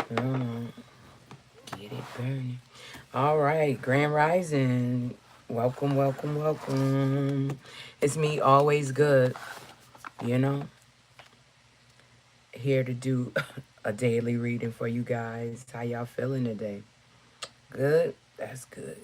Mm, get it burning. All right, Grand Rising. Welcome, welcome, welcome. It's me, Always Good, you know, here to do a daily reading for you guys. How y'all feeling today? Good? That's good.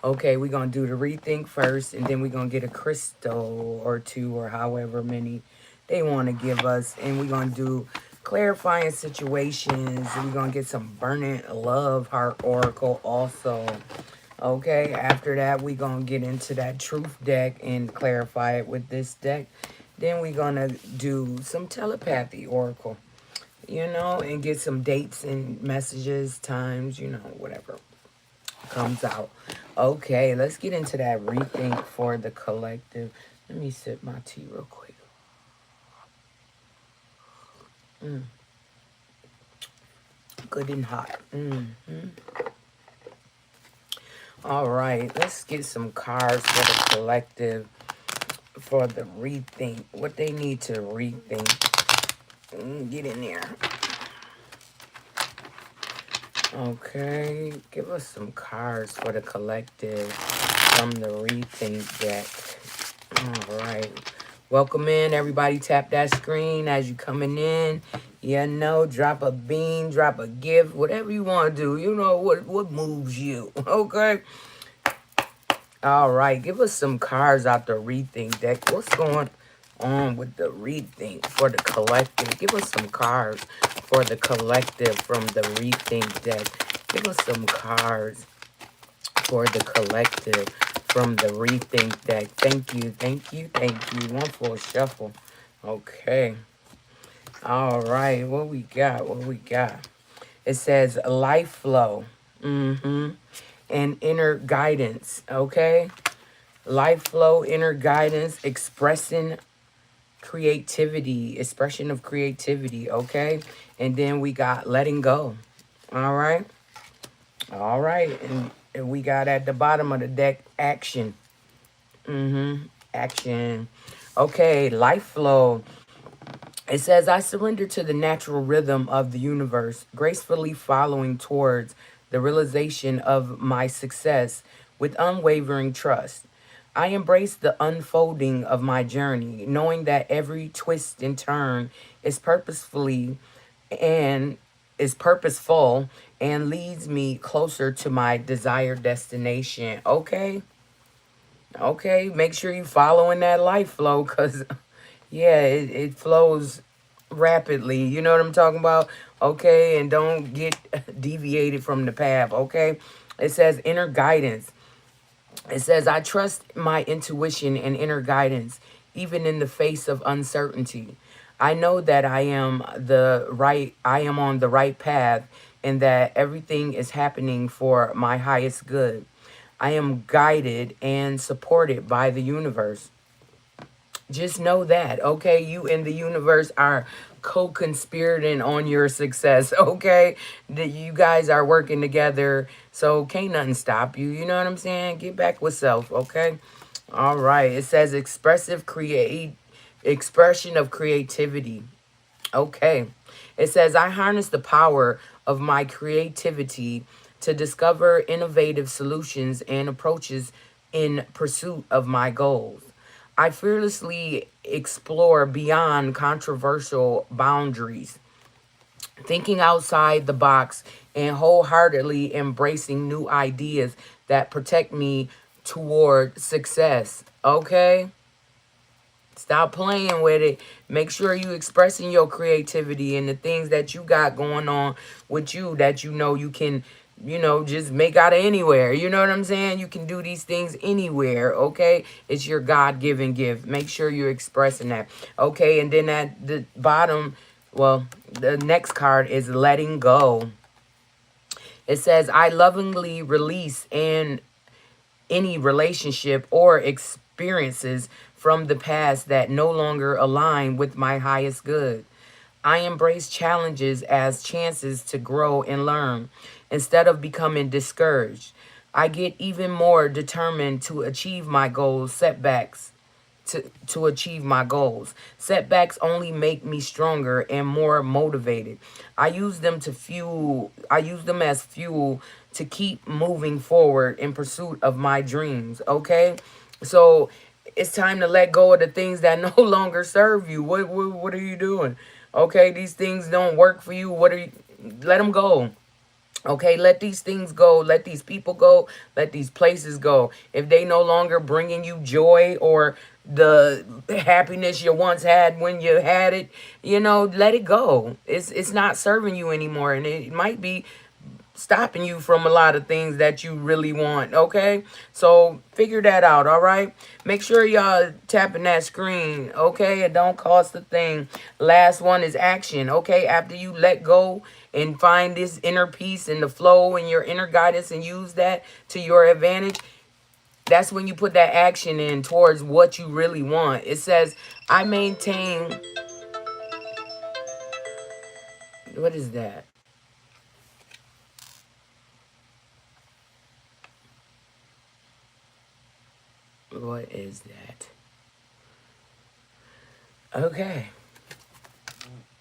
Okay, we're going to do the rethink first, and then we're going to get a crystal or two or however many they want to give us. And we're going to do clarifying situations. We're going to get some burning love heart oracle also. Okay, after that, we're going to get into that truth deck and clarify it with this deck. Then we're going to do some telepathy oracle, and get some dates and messages, times, whatever comes out. Okay, let's get into that rethink for the collective. Let me sip my tea real quick. Mm, good and hot. All right, let's get some cards for the collective for the rethink. What they need to rethink. Get in there. Okay, give us some cards for the collective from the rethink deck. All right. Welcome in, everybody. Tap that screen as you coming in. Drop a bean, drop a gift, whatever you want to do. You know what moves you. Okay. All right. Give us some cards out the rethink deck. What's going on with the rethink for the collective? Give us some cards for the collective from the rethink deck. Give us some cards for the collective from the rethink deck. Thank you, thank you, thank you. One full shuffle. Okay. All right. What we got? What we got? It says life flow. And inner guidance. Okay. Life flow, inner guidance, expression of creativity. Okay. And then we got letting go. All right. All right. And we got at the bottom of the deck action. Action. Okay, life flow. It says, I surrender to the natural rhythm of the universe, gracefully following towards the realization of my success with unwavering trust. I embrace the unfolding of my journey, knowing that every twist and turn is and purposeful and leads me closer to my desired destination. Okay? Okay, make sure you following that life flow because, yeah, it flows rapidly. You know what I'm talking about? Okay, and don't get deviated from the path, okay? It says inner guidance. It says, I trust my intuition and inner guidance, even in the face of uncertainty. I know that I am on the right path and that everything is happening for my highest good. I am guided and supported by the universe. Just know that, okay? You and the universe are co-conspirating on your success, okay? That you guys are working together, so can't nothing stop you. You know what I'm saying? Get back with self, okay? All right. It says expression of creativity. Okay. It says, I harness the power of my creativity to discover innovative solutions and approaches in pursuit of my goals. I fearlessly explore beyond controversial boundaries, thinking outside the box and wholeheartedly embracing new ideas that protect me toward success. Okay? Stop playing with it. Make sure you expressing your creativity and the things that you got going on with you that you can, just make out of anywhere. You know what I'm saying? You can do these things anywhere, okay? It's your God-given gift. Make sure you're expressing that. Okay, and then at the bottom, well, the next card is letting go. It says, I lovingly release and any relationship or experiences from the past that no longer align with my highest good. I embrace challenges as chances to grow and learn instead of becoming discouraged. I get even more determined to achieve my goals, setbacks. to achieve my goals. Setbacks only make me stronger and more motivated. I use them as fuel to keep moving forward in pursuit of my dreams, okay? So it's time to let go of the things that no longer serve you. What are you doing? Okay, these things don't work for you. What are you Let them go. Okay, let these things go. Let these people go. Let these places go. If they no longer bringing you joy or the happiness you once had when you had it, let it go. It's not serving you anymore, and it might be stopping you from a lot of things that you really want. Okay, so figure that out. All right, make sure y'all tapping that screen. Okay, it don't cost a thing. Last one is action. Okay, after you let go and find this inner peace and the flow and your inner guidance and use that to your advantage, that's when you put that action in towards what you really want. It says, I maintain. What is that? What is that? Okay.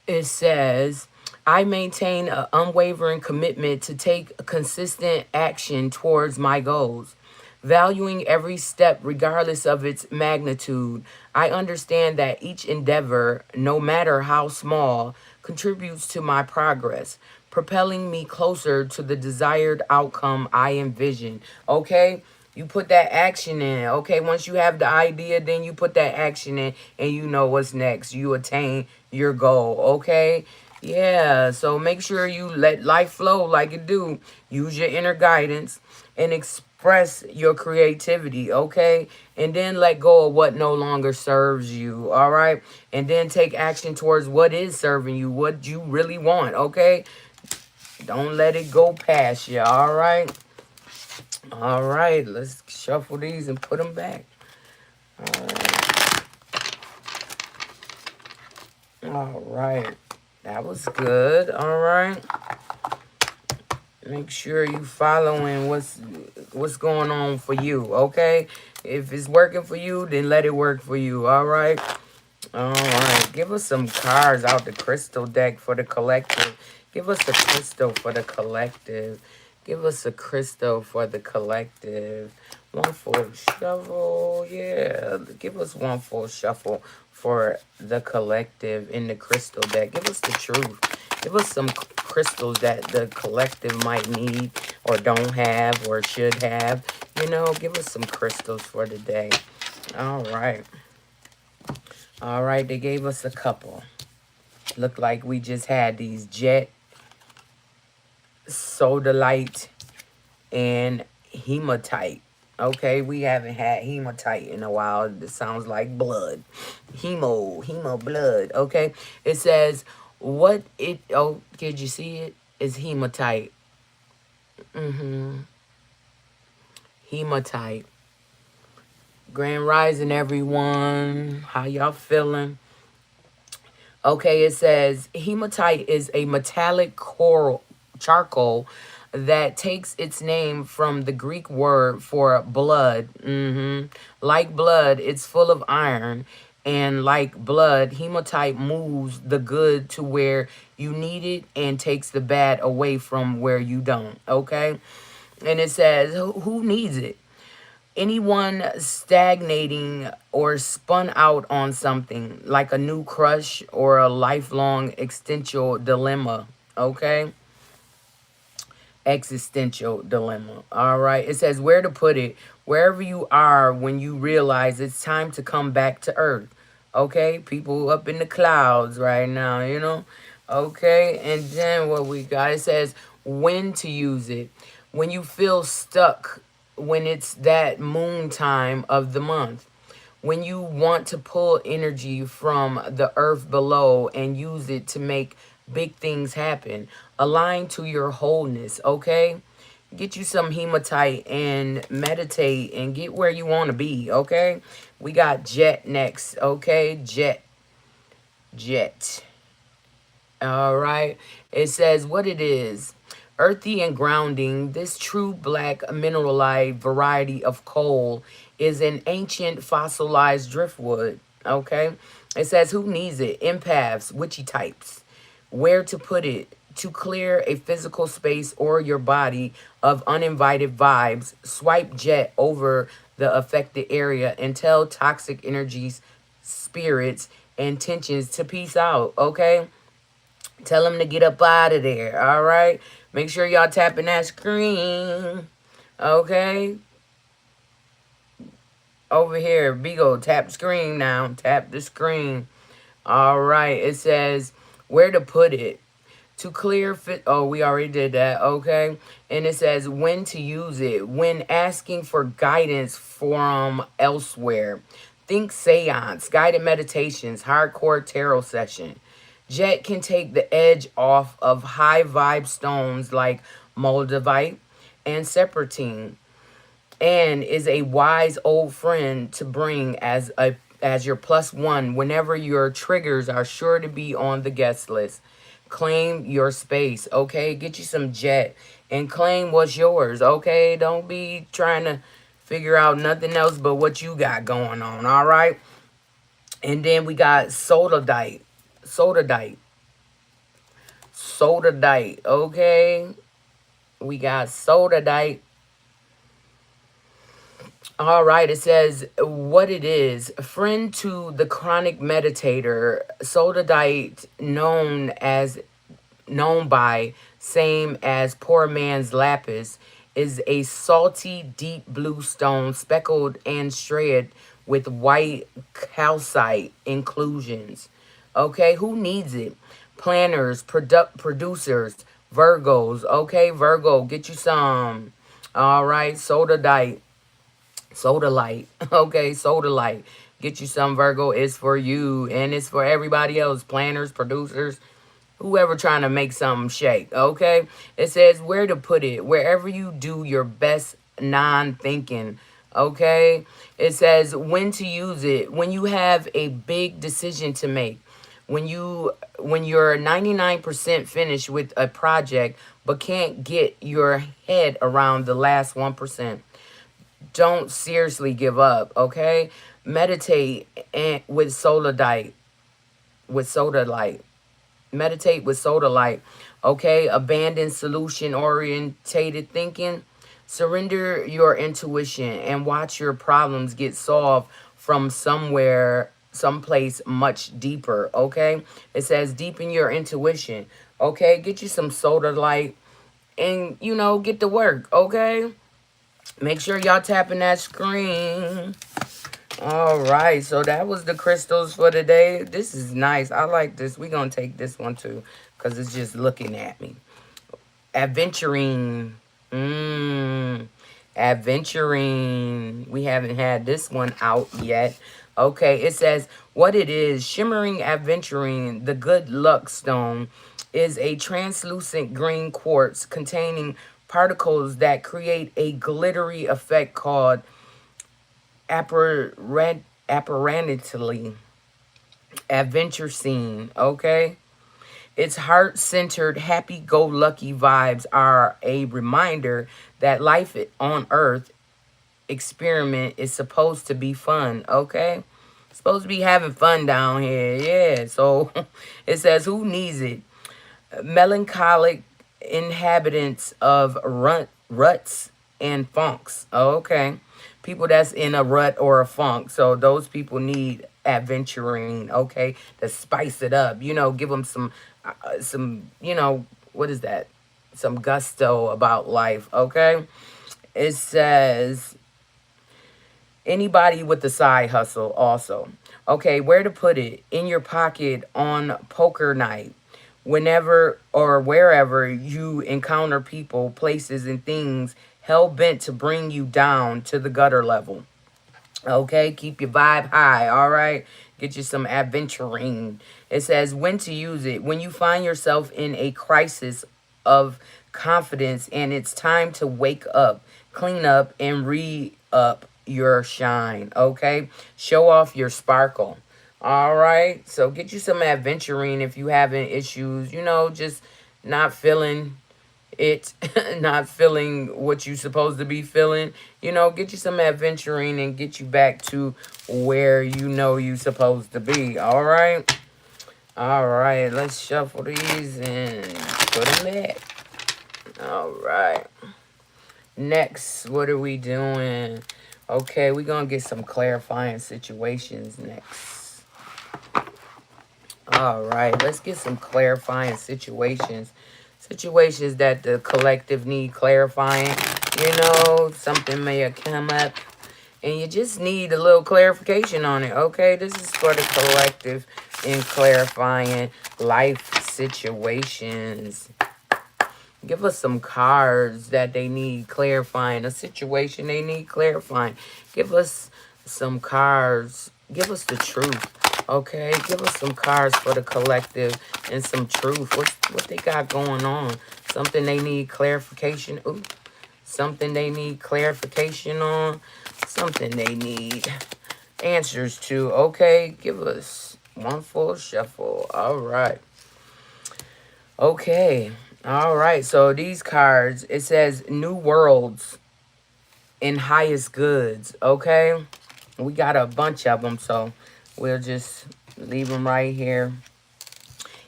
It says, I maintain an unwavering commitment to take consistent action towards my goals. Valuing every step regardless of its magnitude, I understand that each endeavor, no matter how small, contributes to my progress, propelling me closer to the desired outcome I envision. Okay? You put that action in. Okay, once you have the idea, then you put that action in and you know what's next. You attain your goal. Okay? Yeah, so make sure you let life flow like it do. Use your inner guidance and express your creativity, okay? And then let go of what no longer serves you, all right? And then take action towards what is serving you, what you really want, okay? Don't let it go past you, all right? All right, let's shuffle these and put them back. All right. All right. That was good. All right. Make sure you following what's going on for you, okay? If it's working for you, then let it work for you, all right? All right. Give us some cards out the crystal deck for the collective. Give us a crystal for the collective. Give us a crystal for the collective. One full shuffle. Yeah. Give us one full shuffle for the collective in the crystal deck. Give us the truth. Give us some crystals that the collective might need or don't have or should have. Give us some crystals for the day. All right. All right, they gave us a couple. Look like we just had these Jet, Sodalite, and Hematite. Okay, we haven't had Hematite in a while. It sounds like blood. Hemo blood. Okay, it says, did you see it? It's Hematite. Mm-hmm. Hematite. Grand Rising, everyone. How y'all feeling? Okay, it says hematite is a metallic coral charcoal that takes its name from the Greek word for blood. Like blood, it's full of iron. And like blood, hematite moves the good to where you need it and takes the bad away from where you don't. Okay? And it says, who needs it? Anyone stagnating or spun out on something like a new crush or a lifelong existential dilemma, okay? Existential dilemma. All right. It says where to put it, wherever you are when you realize it's time to come back to earth. Okay? People up in the clouds right now. Okay? And then what we got, it says when to use it. When you feel stuck, when it's that moon time of the month, when you want to pull energy from the earth below and use it to make big things happen, align to your wholeness, okay? Get you some hematite and meditate and get where you want to be, okay? We got Jet next, okay? Jet. All right. It says what it is. Earthy and grounding, this true black mineralized variety of coal is an ancient fossilized driftwood. Okay? It says, who needs it? Empaths, witchy types. Where to put it? To clear a physical space or your body of uninvited vibes, swipe jet over the affected area and tell toxic energies, spirits, and tensions to peace out. Okay? Tell them to get up out of there. All right? Make sure y'all tapping that screen. Okay? Over here, Bigo, tap the screen now. Tap the screen. All right. It says where to put it. To clear fit. Oh, we already did that. Okay. And it says when to use it. When asking for guidance from elsewhere. Think seance, guided meditations, hardcore tarot session. Jet can take the edge off of high vibe stones like moldavite and serpentine, and is a wise old friend to bring as your plus one whenever your triggers are sure to be on the guest list. Claim your space, okay? Get you some jet and claim what's yours, okay? Don't be trying to figure out nothing else but what you got going on, all right? And then we got sodadite, okay? We got sodadite. All right, it says what it is. A friend to the chronic meditator, sodadite, known by same as poor man's lapis, is a salty deep blue stone speckled and shredded with white calcite inclusions. Okay, who needs it? Planners, producers, Virgos. Okay, Virgo, get you some. All right, sodalite. Soda light. Okay, soda light. Get you some, Virgo. It's for you. And it's for everybody else. Planners, producers, whoever trying to make something shake. Okay? It says where to put it. Wherever you do your best non-thinking. Okay? It says when to use it. When you have a big decision to make. When you're 99% finished with a project but can't get your head around the last 1%. Don't seriously give up, okay? Meditate with soda light. Meditate with soda light, okay? Abandon solution orientated thinking. Surrender your intuition and watch your problems get solved from someplace much deeper, okay? It says deepen your intuition, okay? Get you some soda light and, get to work, okay? Make sure y'all tapping that screen. All right, so that was the crystals for today. This is nice. I like this. We're going to take this one too because it's just looking at me. Adventuring. Adventuring. We haven't had this one out yet. Okay, it says what it is. Shimmering Adventuring, the good luck stone, is a translucent green quartz containing particles that create a glittery effect called apparently adventure scene. Okay, its heart-centered happy-go-lucky vibes are a reminder that life on earth experiment is supposed to be fun. Okay, supposed to be having fun down here. Yeah, so it says who needs it. Melancholic inhabitants of ruts and funks. Oh, okay. People that's in a rut or a funk. So those people need adventuring, okay, to spice it up. Give them some, what is that? Some gusto about life, okay? It says anybody with the side hustle also. Okay, where to put it? In your pocket on poker night. Whenever or wherever you encounter people, places, and things hell bent to bring you down to the gutter level. Okay, keep your vibe high, all right? Get you some adventuring. It says when to use it. When you find yourself in a crisis of confidence and it's time to wake up, clean up, and re-up your shine, okay? Show off your sparkle. All right, so get you some adventuring if you having issues, just not feeling it not feeling what you supposed to be feeling. Get you some adventuring and get you back to where you supposed to be. All right. All right. Let's shuffle these and put them back. All right. Next, what are we doing? Okay, we're going to get some clarifying situations next. All right, let's get some clarifying situations. Situations that the collective need clarifying. Something may have come up and you just need a little clarification on it. Okay, this is for the collective in clarifying life situations. Give us some cards that they need clarifying. A situation they need clarifying. Give us some cards. Give us the truth. Okay? Give us some cards for the collective and some truth. What they got going on? Something they need clarification. Ooh. Something they need clarification on. Something they need answers to. Okay? Give us one full shuffle. All right. Okay. All right. So these cards, it says New Worlds in Highest Goods. Okay. We got a bunch of them. So we'll just leave them right here.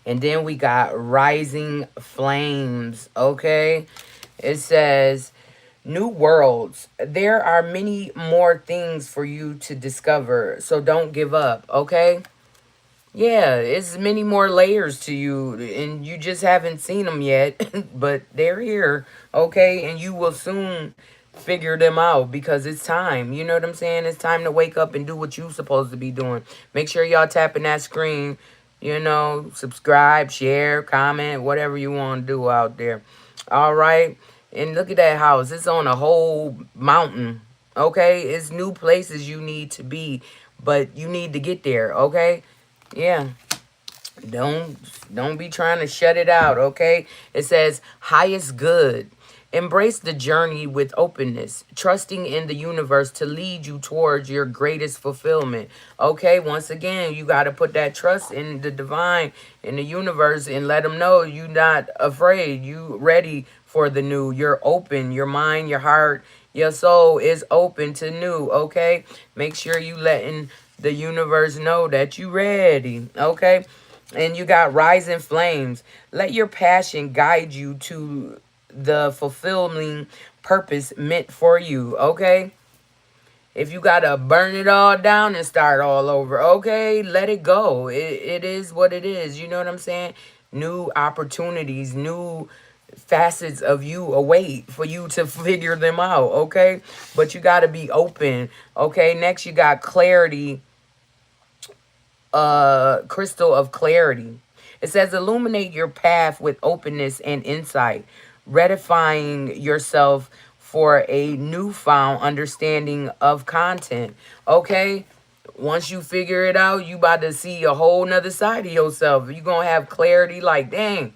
And then we got Rising Flames. Okay. It says New Worlds. There are many more things for you to discover. So don't give up. Okay. Yeah, it's many more layers to you, and you just haven't seen them yet, but they're here, okay? And you will soon figure them out because it's time. You know what I'm saying? It's time to wake up and do what you're supposed to be doing. Make sure y'all tapping that screen, subscribe, share, comment, whatever you want to do out there. All right? And look at that house. It's on a whole mountain, okay? It's new places you need to be, but you need to get there, okay? Yeah. Don't be trying to shut it out, okay? It says highest good. Embrace the journey with openness, trusting in the universe to lead you towards your greatest fulfillment. Okay, once again, you got to put that trust in the divine, in the universe, and let them know you're not afraid. You ready for the new. You're open. Your mind, your heart, your soul is open to new, okay? Make sure you letting the universe know that you ready, okay? And you got rising flames. Let your passion guide you to the fulfilling purpose meant for you, okay? If you got to burn it all down and start all over, okay, let it go. It is what it is. You know what I'm saying? New opportunities, new facets of you await for you to figure them out, okay? But you got to be open, okay? Next, you got clarity, crystal of clarity. It says illuminate your path with openness and insight, redefine yourself for a newfound understanding of content. Okay? Once you figure it out, you about to see a whole nother side of yourself. You're going to have clarity like, dang,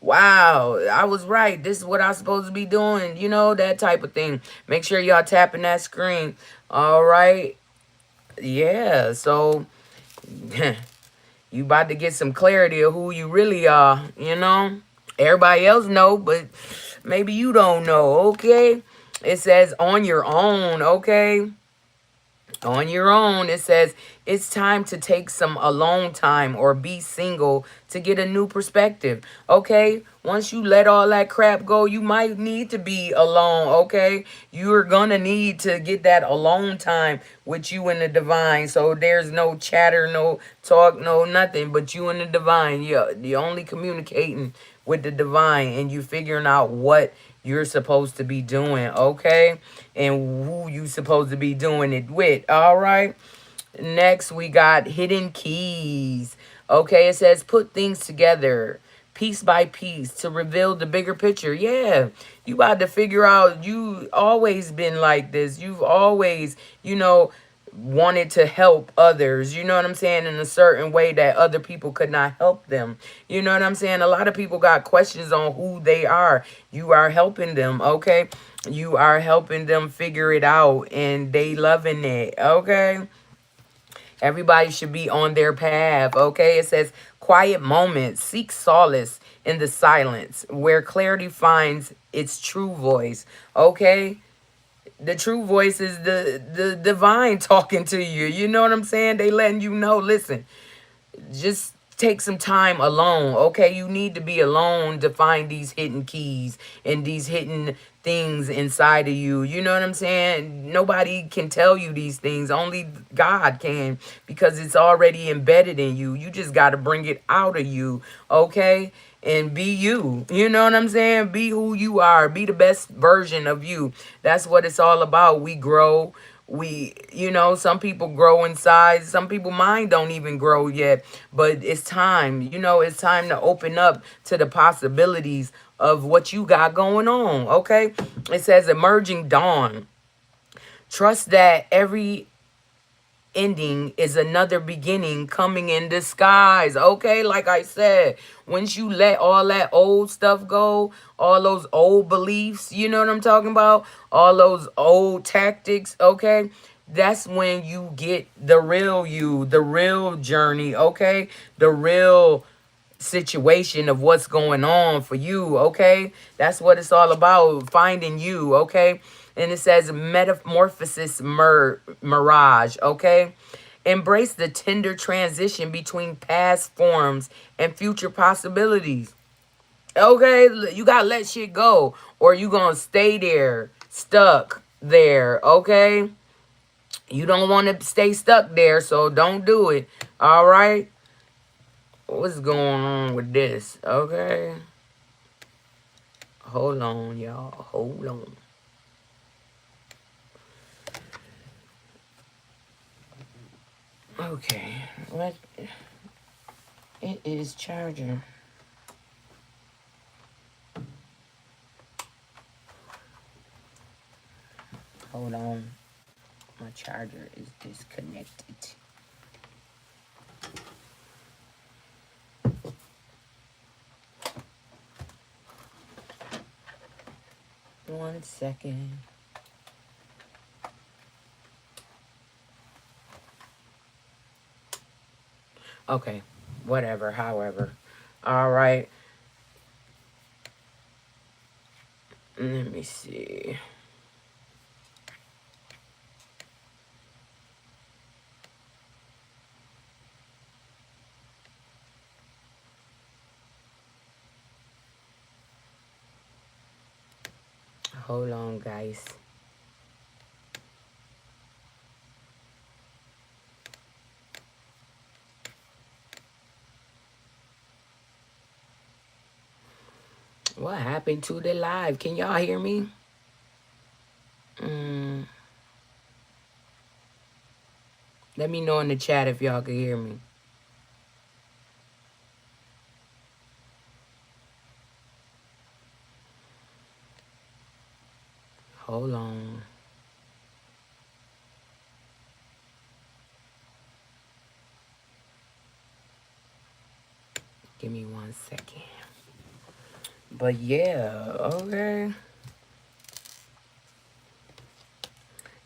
wow, I was right. This is what I'm supposed to be doing. That type of thing. Make sure y'all tapping that screen. All right? Yeah, so you about to get some clarity of who you really are. Everybody else know, but maybe you don't know, okay? It says on your own, okay? On your own, it says it's time to take some alone time or be single to get a new perspective, okay? Once you let all that crap go, you might need to be alone, okay? You're gonna need to get that alone time with you and the divine. So there's no chatter, no talk, no nothing but you and the divine. You're only communicating with the divine and you figuring out what you're supposed to be doing, okay? And who you supposed to be doing it with, all right? Next, we got hidden keys. Okay, it says put things together piece by piece to reveal the bigger picture. Yeah, you about to figure out you always been like this. You've always, wanted to help others, you know what I'm saying, in a certain way that other people could not help them. You know what I'm saying? A lot of people got questions on who they are. You are helping them, okay? You are helping them figure it out and they loving it, okay? Everybody should be on their path, okay? It says quiet moments, seek solace in the silence, where clarity finds its true voice. Okay? The true voice is the divine talking to you. You know what I'm saying? They letting you know, listen, just take some time alone. Okay, you need to be alone to find these hidden keys and these hidden things inside of you. You know what I'm saying? Nobody can tell you these things, only God can, because it's already embedded in you. You just got to bring it out of you. Okay, and be you. You know what I'm saying? Be who you are. Be the best version of you. That's what it's all about. We grow. We, some people grow in size. Some people mind don't even grow yet. But it's time. It's time to open up to the possibilities of what you got going on. Okay? It says emerging dawn. Trust that every ending is another beginning coming in disguise. Okay, like I said, once you let all that old stuff go, all those old beliefs, you know what I'm talking about, all those old tactics, okay, that's when you get the real you, the real journey. Okay, the real situation of what's going on for you. Okay, that's what it's all about, finding you. Okay, and it says metamorphosis mirage. Okay, embrace the tender transition between past forms and future possibilities. Okay, you gotta let shit go, or you gonna stay there, stuck there. Okay, you don't want to stay stuck there, so don't do it. All right, what's going on with this? Okay, hold on, y'all. Hold on. Okay, what? It is charging. Hold on. My charger is disconnected. 1 second. Okay, whatever, however. All right. Let me see. Hold on, guys. What happened to the live? Can y'all hear me? Let me know in the chat if y'all can hear me. Hold on. Give me 1 second. But yeah, okay.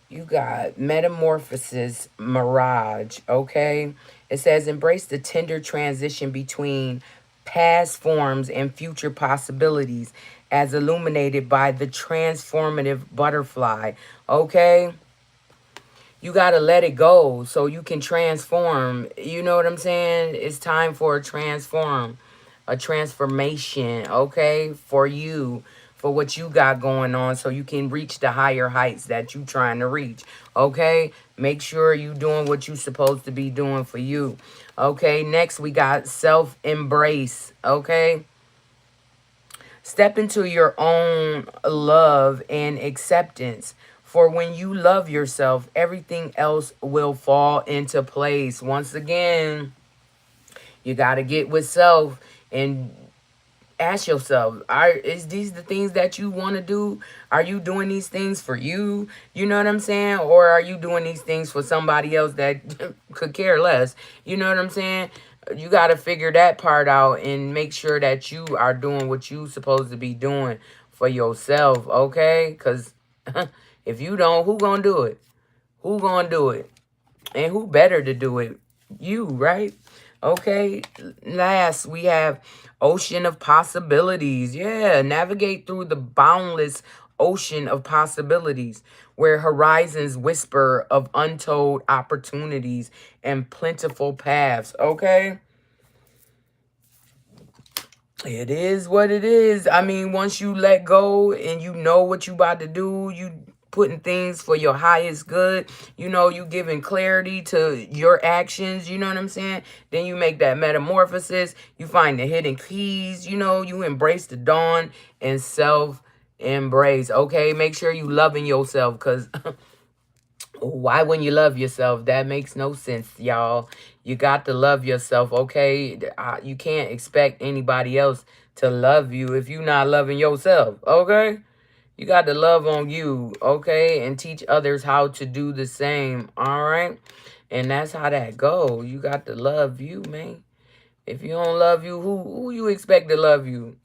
You got metamorphosis mirage, okay? It says embrace the tender transition between past forms and future possibilities as illuminated by the transformative butterfly, okay? You got to let it go so you can transform. You know what I'm saying? It's time for a transformation, okay, for you, for what you got going on, so you can reach the higher heights that you trying to reach. Okay, make sure you doing what you supposed to be doing for you. Okay, next we got self-embrace. Okay, step into your own love and acceptance. For when you love yourself, everything else will fall into place. Once again, you got to get with self and ask yourself, is these the things that you want to do? Are you doing these things for you? You know what I'm saying? Or are you doing these things for somebody else that could care less? You know what I'm saying? You got to figure that part out and make sure that you are doing what you supposed to be doing for yourself, okay? Because if you don't, who gonna do it? Who gonna do it? And who better to do it? You, right? Okay, last we have ocean of possibilities. Yeah, navigate through the boundless ocean of possibilities where horizons whisper of untold opportunities and plentiful paths. Okay, it is what it is. I mean, once you let go and you know what you about to do, you putting things for your highest good, you know, you giving clarity to your actions, you know what I'm saying? Then you make that metamorphosis, you find the hidden keys, you know, you embrace the dawn and self embrace. Okay, make sure you loving yourself, because why wouldn't you love yourself? That makes no sense, y'all. You got to love yourself, okay? You can't expect anybody else to love you if you're not loving yourself, okay? You got to love on you, okay? And teach others how to do the same, all right? And that's how that go. You got to love you, man. If you don't love you, who you expect to love you?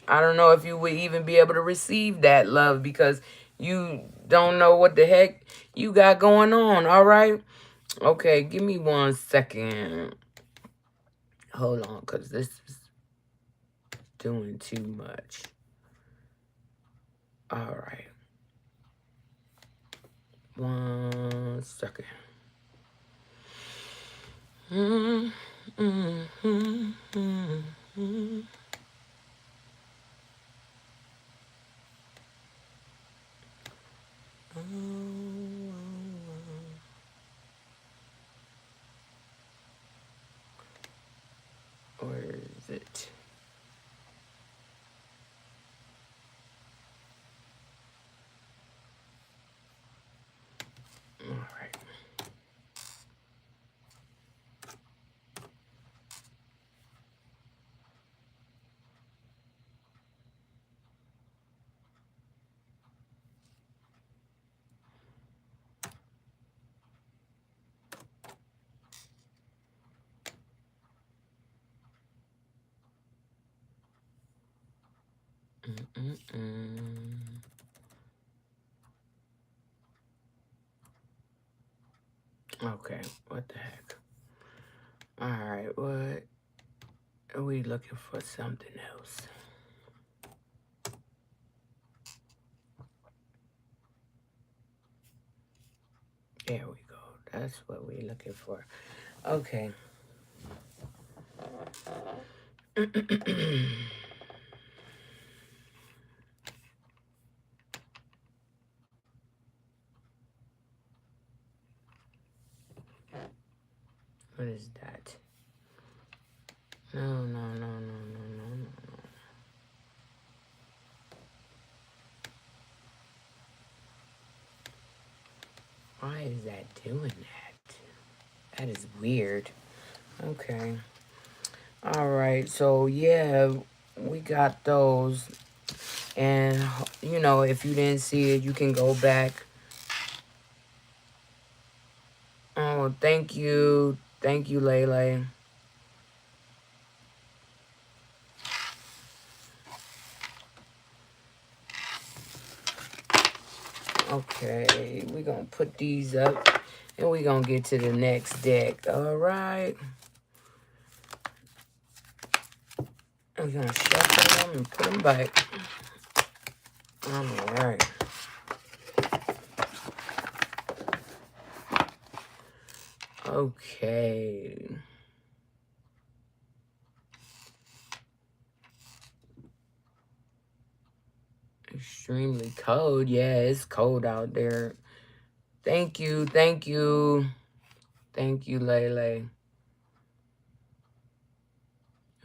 I don't know if you would even be able to receive that love, because you don't know what the heck you got going on, all right? Okay, give me 1 second. Hold on, because this is doing too much. All right. 1 second. Where is it? All right. Okay, what the heck? All right, what are we looking for? Something else. There we go. That's what we're looking for. Okay. What is that? No, no, no, no, no, no, no, no. Why is that doing that? That is weird. Okay. All right. So, yeah, we got those. And, you know, if you didn't see it, you can go back. Oh, thank you. Thank you, Lele. Okay, we're going to put these up. And we're going to get to the next deck. All right. I'm going to shuffle them and put them back. All right. Okay. Extremely cold. Yeah, it's cold out there. Thank you. Thank you. Thank you, Lele.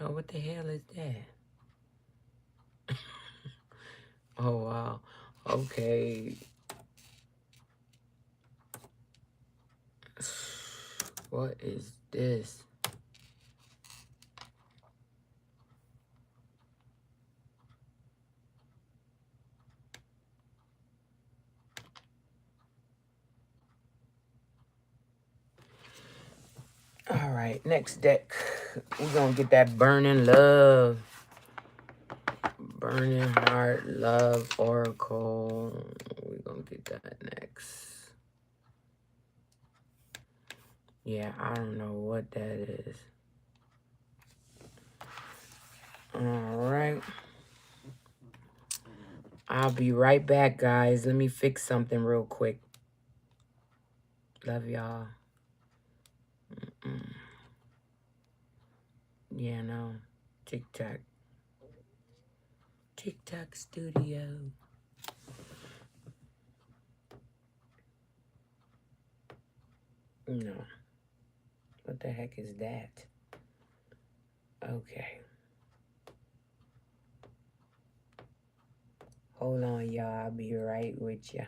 Oh, what the hell is that? Oh, wow. Okay. What is this? All right, next deck. We're going to get that Burning Love. Burning Heart Love Oracle. We're going to get that next. Yeah, I don't know what that is. All right. I'll be right back, guys. Let me fix something real quick. Love y'all. Yeah, no. TikTok. TikTok studio. No. What the heck is that? Okay. Hold on, y'all. I'll be right with ya.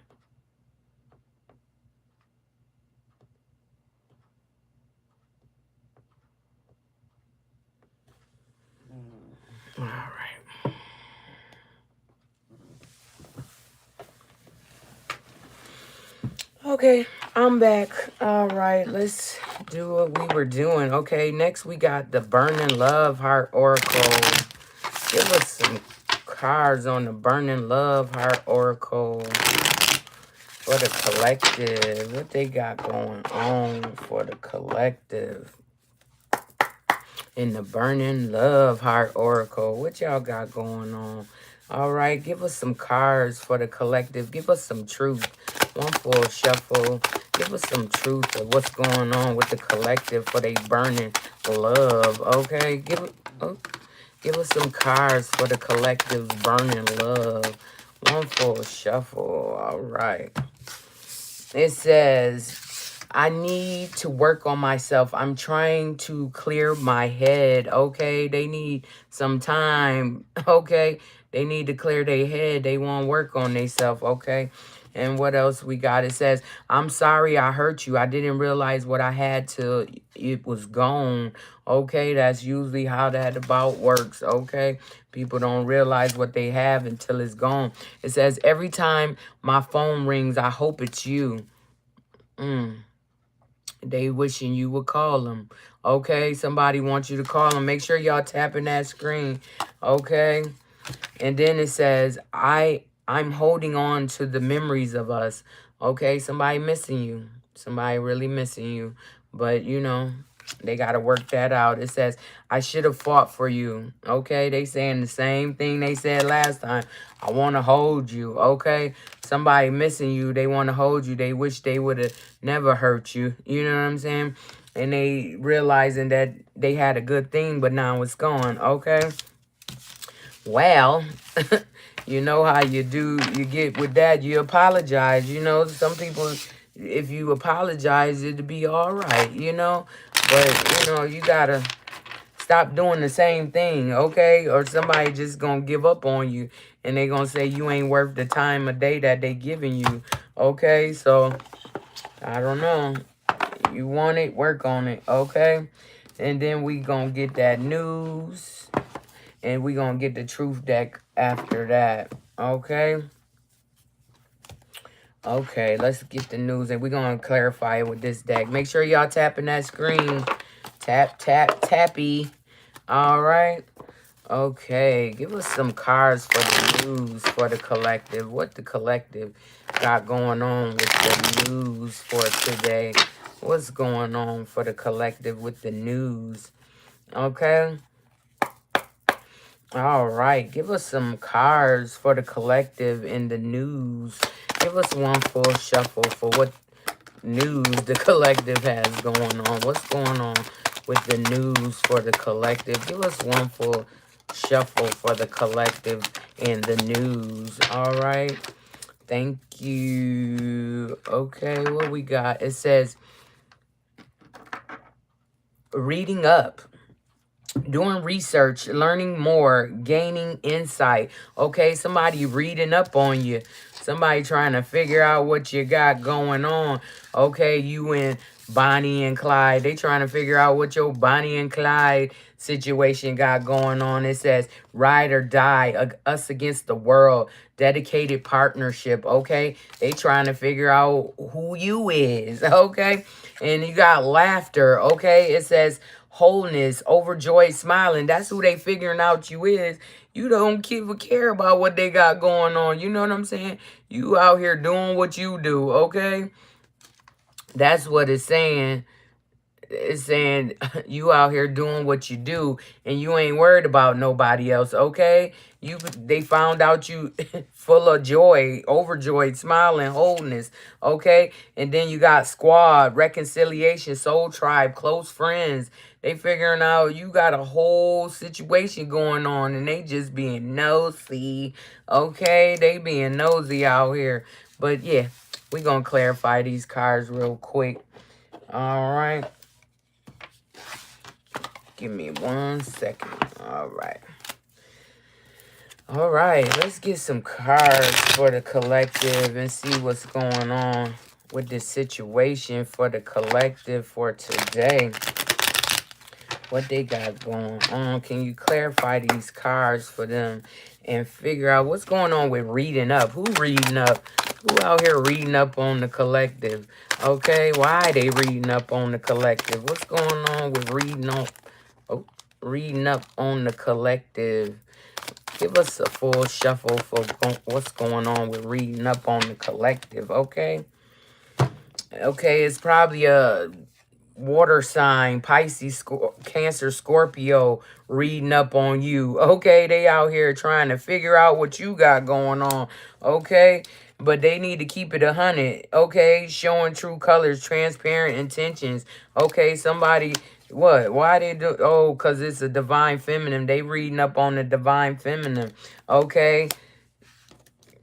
All right. Okay, I'm back. All right, let's do what we were doing. Okay, next we got the Burning Love Heart Oracle. Give us some cards on the Burning Love Heart Oracle for the collective. What they got going on for the collective in the Burning Love Heart Oracle? What y'all got going on? All right, give us some cards for the collective. Give us some truth. One full shuffle. Give us some truth of what's going on with the collective for they burning love. Okay, give us some cards for the collective burning love. One full shuffle. All right. It says, I need to work on myself. I'm trying to clear my head. Okay. They need some time. Okay. They need to clear their head. They want to work on themselves. Okay. And what else we got? It says, I'm sorry I hurt you. I didn't realize what I had till it was gone. Okay. That's usually how that about works. Okay. People don't realize what they have until it's gone. It says, every time my phone rings, I hope it's you. They wishing you would call them. Okay, somebody wants you to call them. Make sure y'all tapping that screen. Okay. And then it says, I'm holding on to the memories of us. Okay, somebody missing you. Somebody really missing you. But, you know, they got to work that out. It says, I should have fought for you. Okay, they saying the same thing they said last time. I want to hold you. Okay, somebody missing you. They want to hold you. They wish they would have never hurt you. You know what I'm saying? And they realizing that they had a good thing, but now it's gone. Okay. Well, you know how you do, you get with that, you apologize. You know, some people, if you apologize, it'll be all right, you know. But, you know, you got to stop doing the same thing, okay? Or somebody just going to give up on you and they going to say you ain't worth the time of day that they giving you, okay? So, I don't know. You want it, work on it, okay? And then we going to get that news. And we're going to get the truth deck after that. Okay? Okay, let's get the news. And we're going to clarify it with this deck. Make sure y'all tapping that screen. Tap, tap, tappy. All right? Okay, give us some cards for the news for the collective. What the collective got going on with the news for today? What's going on for the collective with the news? Okay? All right, give us some cards for the collective in the news. Give us one full shuffle for what news the collective has going on. What's going on with the news for the collective? Give us one full shuffle for the collective in the news. All right, thank you. Okay, what we got? It says, reading up. Doing research, learning more, gaining insight. Okay, somebody reading up on you. Somebody trying to figure out what you got going on. Okay, you and Bonnie and Clyde. They trying to figure out what your Bonnie and Clyde situation got going on. It says, ride or die, us against the world. Dedicated partnership, okay? They trying to figure out who you is, okay? And you got laughter, okay? It says, wholeness, overjoyed, smiling. That's who they figuring out you is. You don't give a care about what they got going on. You know what I'm saying? You out here doing what you do, okay? That's what it's saying. It's saying you out here doing what you do and you ain't worried about nobody else, okay? They found out you full of joy, overjoyed, smiling, wholeness, okay? And then you got squad, reconciliation, soul tribe, close friends. They figuring out you got a whole situation going on and they just being nosy, okay? They being nosy out here. But yeah, we gonna clarify these cards real quick. All right. Give me 1 second. All right. All right. Let's get some cards for the collective and see what's going on with this situation for the collective for today. What they got going on. Can you clarify these cards for them and figure out what's going on with reading up? Who reading up? Who out here reading up on the collective? Okay. Why they reading up on the collective? What's going on with reading up on the collective? Give us a full shuffle for what's going on with reading up on the collective, okay? Okay, it's probably a water sign, Pisces, Cancer, Scorpio, reading up on you. Okay, they out here trying to figure out what you got going on, okay? But they need to keep it 100, okay? Showing true colors, transparent intentions. Okay, somebody, what? Why they do? Oh, because it's a divine feminine. They reading up on the divine feminine, okay?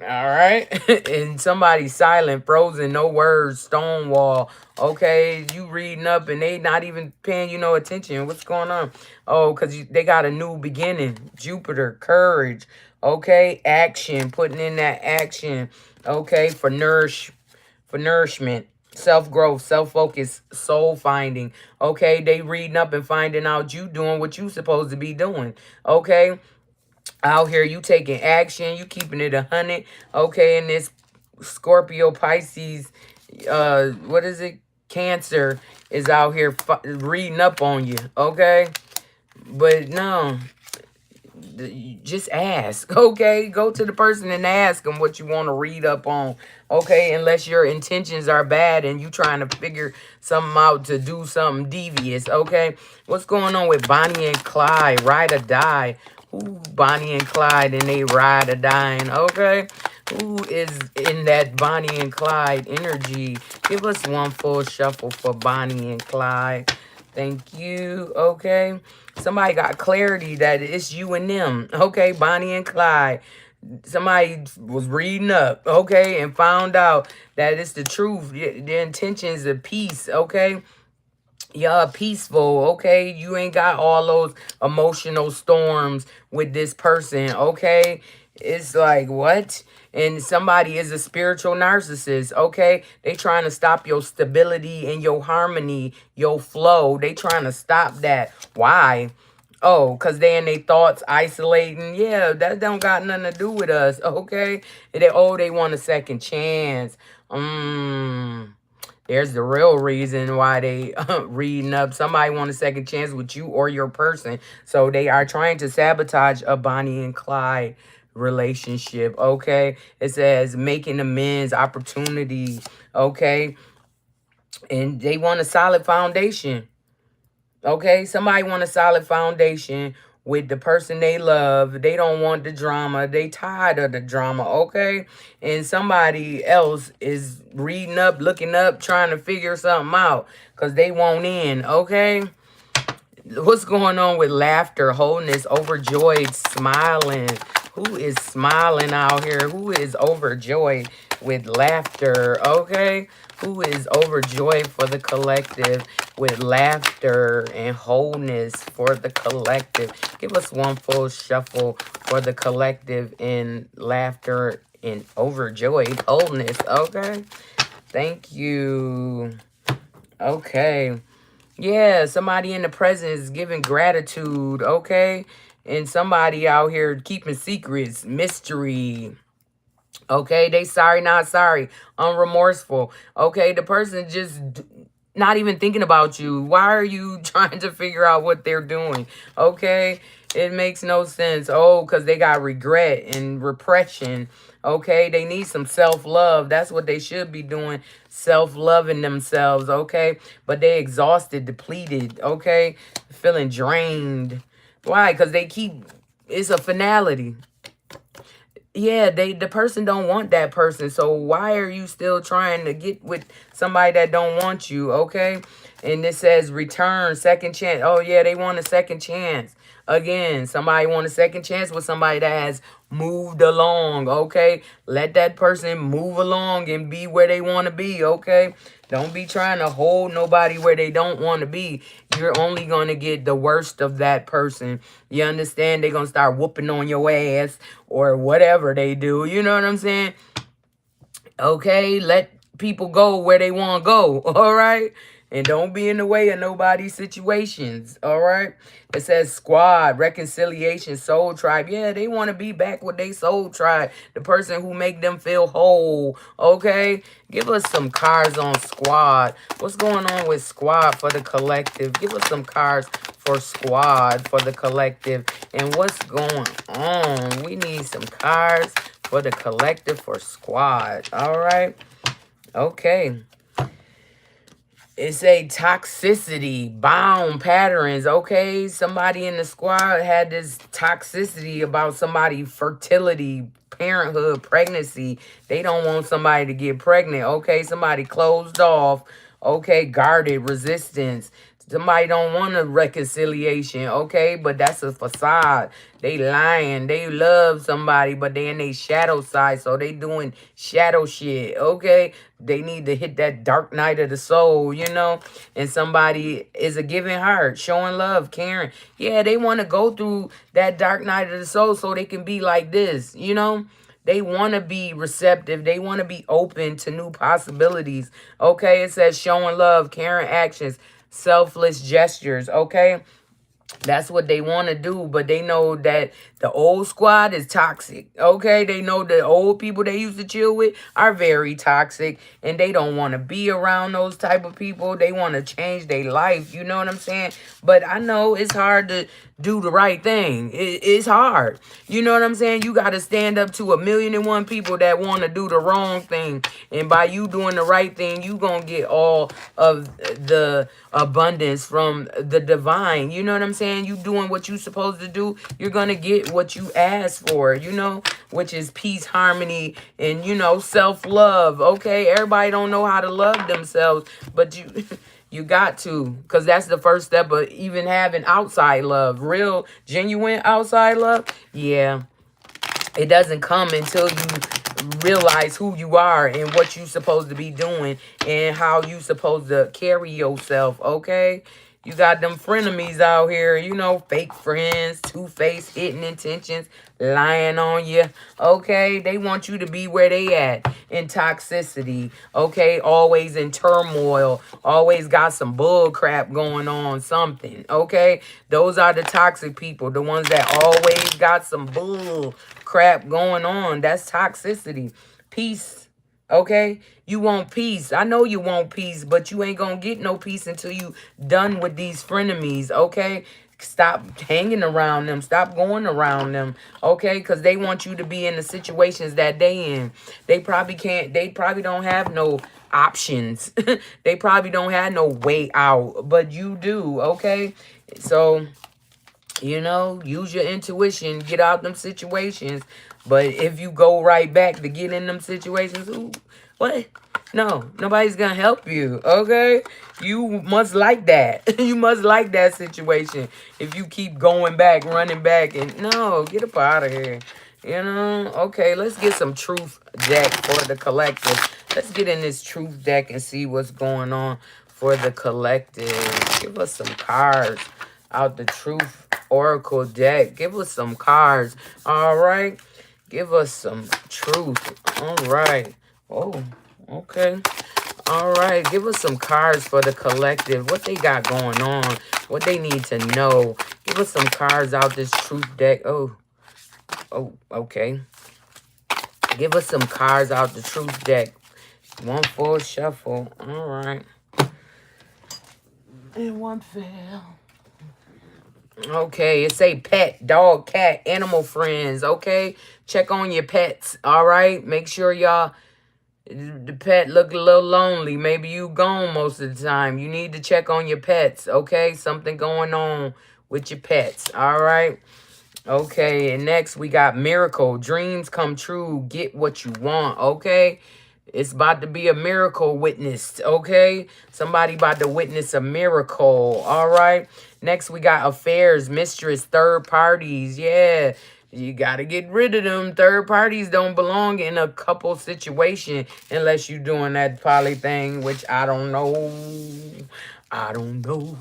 All right. And somebody silent, frozen, no words, stonewall. Okay. You reading up and they not even paying you no attention. What's going on? Oh, because they got a new beginning. Jupiter, courage. Okay. Action. Putting in that action. Okay. For nourishment. Self-growth, self-focus, soul finding. Okay. They reading up and finding out you doing what you supposed to be doing. Okay. Out here, you taking action, you keeping it 100, okay? And this Scorpio, Pisces, what is it? Cancer is out here reading up on you, okay? But no, just ask, okay? Go to the person and ask them what you want to read up on, okay? Unless your intentions are bad and you trying to figure something out to do something devious, okay? What's going on with Bonnie and Clyde, ride or die? Who Bonnie and Clyde and they ride or dying, okay? Who is in that Bonnie and Clyde energy? Give us one full shuffle for Bonnie and Clyde. Thank you, okay? Somebody got clarity that it's you and them, okay? Bonnie and Clyde. Somebody was reading up, okay, and found out that it's the truth. The intentions of peace, okay? Y'all peaceful, okay? You ain't got all those emotional storms with this person, okay? It's like, what? And somebody is a spiritual narcissist, okay? They trying to stop your stability and your harmony, your flow. They trying to stop that. Why? Oh, because they in their thoughts isolating. Yeah, that don't got nothing to do with us, okay? They want a second chance. There's the real reason why they reading up. Somebody want a second chance with you or your person. So they are trying to sabotage a Bonnie and Clyde relationship, okay? It says making amends, opportunity, okay? And they want a solid foundation, okay? Somebody want a solid foundation with the person they love. They don't want the drama. They tired of the drama, okay? And somebody else is reading up, looking up, trying to figure something out because they won't in, okay? What's going on with laughter, wholeness, overjoyed, smiling? Who is smiling out here? Who is overjoyed with laughter, okay? Who is overjoyed for the collective with laughter and wholeness for the collective? Give us one full shuffle for the collective in laughter and overjoyed wholeness, okay? Thank you. Okay. Yeah, somebody in the present is giving gratitude, okay? And somebody out here keeping secrets, mystery. Okay, they sorry, not sorry, unremorseful. Okay, the person just not even thinking about you. Why are you trying to figure out what they're doing? Okay, It makes no sense. Oh, because they got regret and repression. Okay, they need some self-love. That's what they should be doing. Self-loving themselves. Okay, but they exhausted, depleted. Okay, feeling drained. Why? Because they keep, it's a finality. Yeah, the person don't want that person. So why are you still trying to get with somebody that don't want you? Okay. And it says return, second chance. Oh yeah, they want a second chance. Again, somebody want a second chance with somebody that has moved along. Okay. Let that person move along and be where they want to be. Okay. Don't be trying to hold nobody where they don't want to be. You're only going to get the worst of that person. You understand? They're going to start whooping on your ass or whatever they do. You know what I'm saying? Okay, let people go where they want to go. All right? And don't be in the way of nobody's situations. All right? It says squad, reconciliation, soul tribe. Yeah, they want to be back with their soul tribe. The person who make them feel whole. Okay? Give us some cards on squad. What's going on with squad for the collective? Give us some cards for squad for the collective. And what's going on? We need some cards for the collective for squad. All right. Okay. It's a toxicity, bound patterns. Okay. Somebody in the squad had this toxicity about somebody fertility, parenthood, pregnancy. They don't want somebody to get pregnant. Okay. Somebody closed off. Okay. Guarded, resistance. Somebody don't want a reconciliation, okay? But that's a facade. They lying. They love somebody, but they in their shadow side, so they doing shadow shit, okay? They need to hit that dark night of the soul, you know? And somebody is a giving heart, showing love, caring. Yeah, they want to go through that dark night of the soul so they can be like this, you know? They want to be receptive. They want to be open to new possibilities. Okay, it says showing love, caring actions, selfless gestures. Okay, that's what they want to do, but they know that the old squad is toxic. Okay, they know the old people they used to chill with are very toxic, and they don't want to be around those type of people. They want to change their life. You know what I'm saying? But I know it's hard to do the right thing. It's hard. You know what I'm saying? You got to stand up to 1,000,001 people that want to do the wrong thing, and by you doing the right thing, you gonna get all of the abundance from the divine. You know what I'm saying? You doing what you supposed to do, you're gonna get what you asked for, you know, which is peace, harmony, and, you know, self-love. Okay, everybody don't know how to love themselves, but you you got to, because that's the first step of even having outside love, real genuine outside love. Yeah, it doesn't come until you realize who you are and what you supposed to be doing and how you supposed to carry yourself, okay? You got them frenemies out here, you know, fake friends, two-faced, hidden intentions, lying on you, okay? They want you to be where they at, in toxicity, okay? Always in turmoil, always got some bull crap going on, something, okay? Those are the toxic people, the ones that always got some bull crap going on. That's toxicity. Peace. Okay? You want peace. I know you want peace, but you ain't gonna get no peace until you done with these frenemies. Okay? Stop hanging around them. Stop going around them. Okay? Because they want you to be in the situations that they in. They probably can't. They probably don't have no options. They probably don't have no way out. But you do. Okay? So, you know, use your intuition, get out them situations. But if you go right back to get in them situations, ooh, what? No, nobody's gonna help you, okay? You must like that. You must like that situation. If you keep going back, running back, and no, get up out of here. You know, okay, let's get some truth deck for the collective. Let's get in this truth deck and see what's going on for the collective. Give us some cards out the truth oracle deck. Give us some cards. All right. Give us some truth. All right. Oh, okay. All right. Give us some cards for the collective. What they got going on. What they need to know. Give us some cards out this truth deck. Oh, okay. Give us some cards out the truth deck. One full shuffle. All right. And one fell. Okay, it say pet, dog, cat, animal friends. Okay, check on your pets. All right, make sure y'all the pet look a little lonely. Maybe you gone most of the time. You need to check on your pets. Okay, something going on with your pets. All right. Okay, and next we got miracle. Dreams come true. Get what you want. Okay. It's about to be a miracle witnessed, okay? Somebody about to witness a miracle, all right? Next, we got affairs, mistress, third parties. Yeah, you got to get rid of them. Third parties don't belong in a couple situation unless you doing that poly thing, which I don't know. I don't know.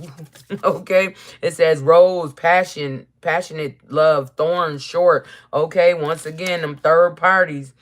Okay. It says rose, passion, passionate love, thorn, short. Okay. Once again, them third parties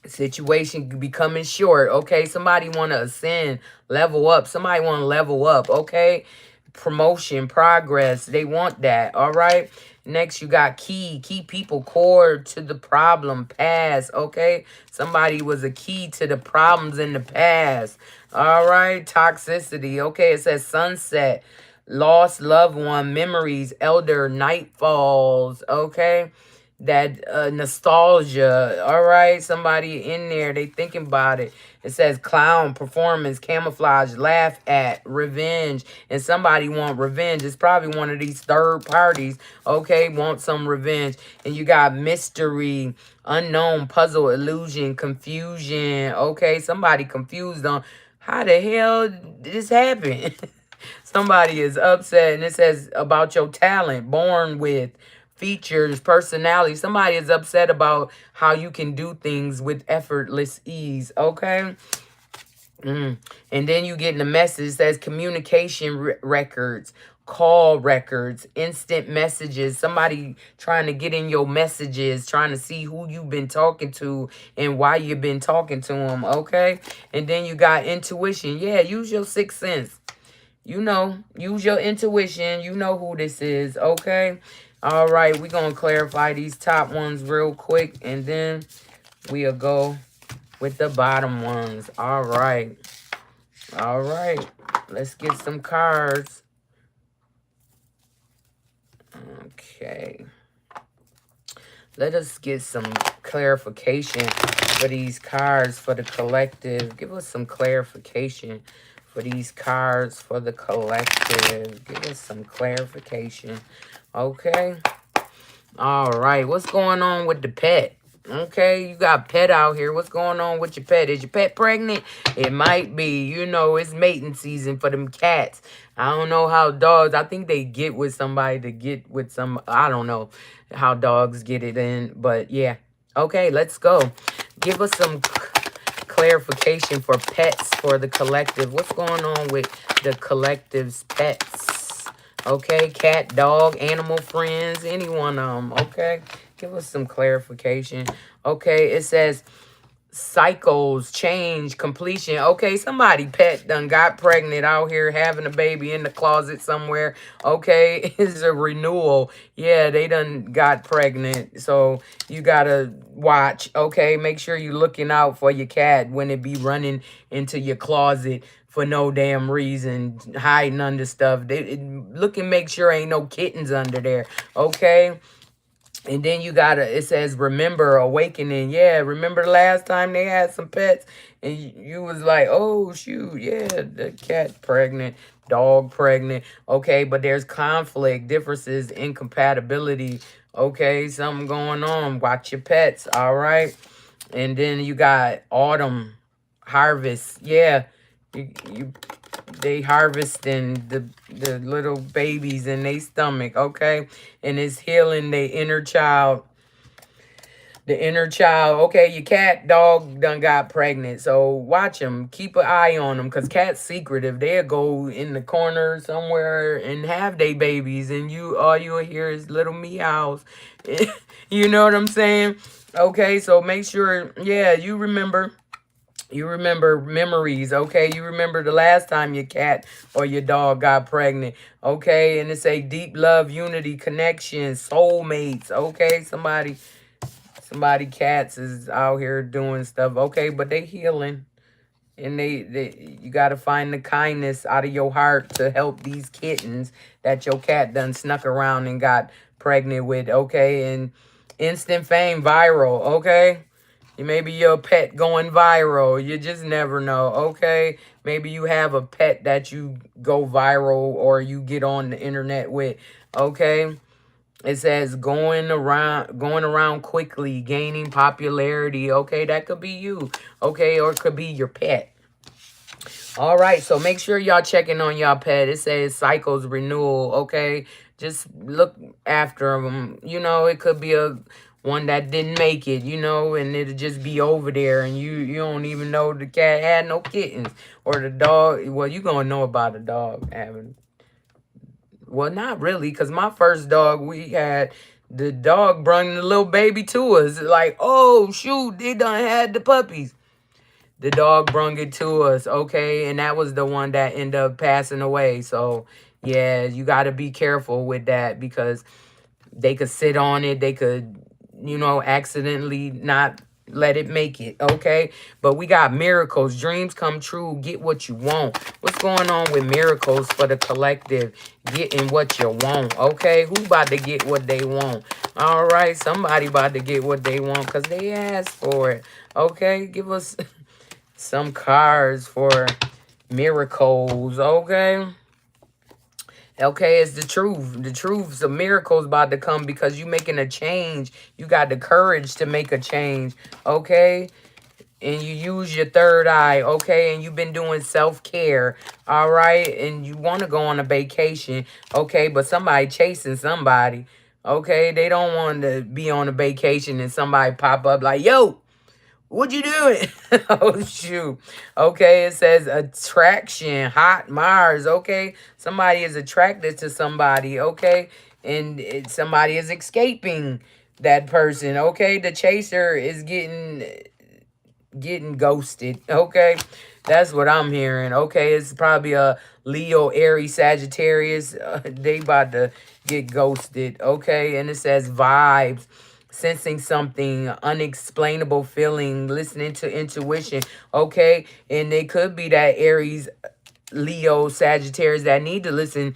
situation becoming short. Okay, somebody want to ascend, level up. Somebody want to level up. Okay, promotion, progress, they want that. All right, next you got key people, core to the problem, past. Okay, somebody was a key to the problems in the past. All right, toxicity. Okay, it says sunset, lost loved one, memories, elder, night falls. Okay, that nostalgia. All right, somebody in there, they thinking about it. It says clown, performance, camouflage, laugh at, revenge, and somebody want revenge. It's probably one of these third parties. Okay, want some revenge. And you got mystery, unknown, puzzle, illusion, confusion. Okay, somebody confused on how the hell this happened. Somebody is upset, and it says about your talent, born with, features, personality. Somebody is upset about how you can do things with effortless ease. Okay. And then you get in the message that says communication records, call records, instant messages. Somebody trying to get in your messages, trying to see who you've been talking to and why you've been talking to them. Okay. And then you got intuition. Yeah, use your sixth sense. You know, use your intuition. You know who this is, okay? All right, we're going to clarify these top ones real quick, and then we'll go with the bottom ones. All right. All right. Let's get some cards. Okay. Let us get some clarification for these cards for the collective. Give us some clarification for these cards for the collective. Give us some clarification. Okay. All right. What's going on with the pet? Okay, you got pet out here. What's going on with your pet? Is your pet pregnant? It might be. You know, it's mating season for them cats. I don't know how dogs, I think they get with somebody to get with some, I don't know how dogs get it in. But yeah. Okay, let's go. Give us some clarification for pets for the collective. What's going on with the collective's pets? Okay, cat, dog, animal friends, any one of them. Okay, give us some clarification. Okay, it says cycles, change, completion. Okay, somebody pet done got pregnant out here having a baby in the closet somewhere. Okay, it's a renewal. Yeah, they done got pregnant. So you gotta watch. Okay, make sure you looking out for your cat when it be running into your closet for no damn reason, hiding under stuff. Look and make sure ain't no kittens under there. Okay. And then you gotta, it says, remember, awakening. Yeah, remember the last time they had some pets and you was like, oh, shoot, yeah, the cat pregnant, dog pregnant. Okay, but there's conflict, differences, incompatibility. Okay, something going on. Watch your pets, all right? And then you got autumn, harvest. Yeah, you they harvesting the little babies in their stomach, okay? And it's healing the inner child. The inner child. Okay, your cat, dog done got pregnant. So watch them. Keep an eye on them because cats secretive. They'll go in the corner somewhere and have their babies. And all you'll hear is little meows. You know what I'm saying? Okay, so make sure, yeah, you remember memories, okay? You remember the last time your cat or your dog got pregnant, okay? And it's a deep love, unity, connection, soulmates, okay? Somebody cats is out here doing stuff, okay? But they healing. And you got to find the kindness out of your heart to help these kittens that your cat done snuck around and got pregnant with, okay? And instant fame, viral, okay? Maybe your pet going viral. You just never know, okay? Maybe you have a pet that you go viral or you get on the internet with, okay? It says going around quickly, gaining popularity, okay? That could be you, okay? Or it could be your pet. All right, so make sure y'all checking on y'all pet. It says cycles renewal, okay? Just look after them. You know, it could be a one that didn't make it, you know, and it'll just be over there, and you don't even know the cat had no kittens or the dog. Well, you gonna know about the dog having. Well, not really, because my first dog we had, the dog brung the little baby to us. Like, oh shoot, they done had the puppies. The dog brung it to us, okay? And that was the one that ended up passing away. So, yeah, you got to be careful with that because they could sit on it. They could, you know, accidentally not let it make it, okay? But we got miracles. Dreams come true. Get what you want. What's going on with miracles for the collective? Getting what you want, okay? Who about to get what they want? All right, somebody about to get what they want because they asked for it, okay? Give us some cards for miracles, okay? Okay, it's the truth. The truth's a miracle's about to come because you making a change. You got the courage to make a change, okay? And you use your third eye, okay? And you've been doing self-care, all right? And you want to go on a vacation, okay? But somebody chasing somebody, okay? They don't want to be on a vacation and somebody pop up like, yo, what you doing? Oh, shoot. Okay, it says attraction, hot Mars. Okay, somebody is attracted to somebody. Okay, and somebody is escaping that person. Okay, the chaser is getting ghosted. Okay, that's what I'm hearing. Okay, it's probably a Leo, Aries, Sagittarius. They about to get ghosted. Okay, and it says vibes, sensing something, unexplainable feeling, listening to intuition. Okay, and they could be that Aries, Leo, Sagittarius that need to listen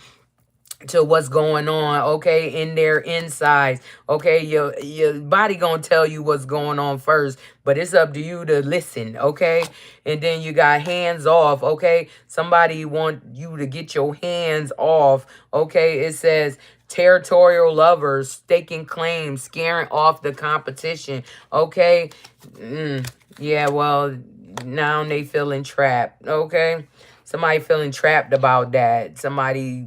to what's going on, okay, in their insides, okay. Your body gonna tell you what's going on first, but it's up to you to listen, okay. And then you got hands off, okay. Somebody want you to get your hands off, okay. It says territorial lovers, staking claims, scaring off the competition, okay. Yeah, well, now they feeling trapped, okay. Somebody feeling trapped about that. Somebody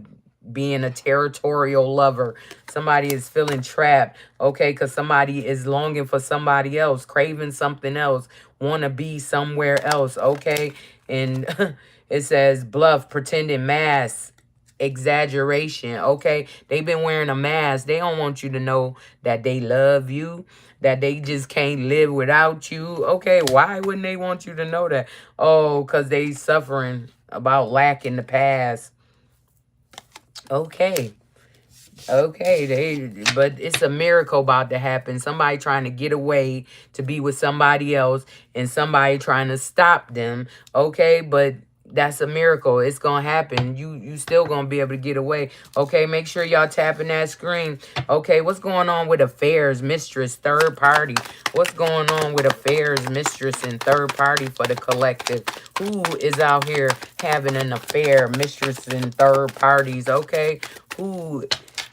being a territorial lover. Somebody is feeling trapped, okay, because somebody is longing for somebody else, craving something else, want to be somewhere else, okay. And it says bluff, pretending, mask, exaggeration, okay. They've been wearing a mask. They don't want you to know that they love you, that they just can't live without you, okay. Why wouldn't they want you to know that? Oh, because they suffering about lack in the past. Okay. Okay, but it's a miracle about to happen. Somebody trying to get away to be with somebody else and somebody trying to stop them. Okay, but that's a miracle. It's gonna happen. You still gonna be able to get away. Okay, make sure y'all tapping that screen. Okay, what's going on with affairs, mistress, third party? What's going on with affairs, mistress, and third party for the collective? Who is out here having an affair, mistress, and third parties? Okay, who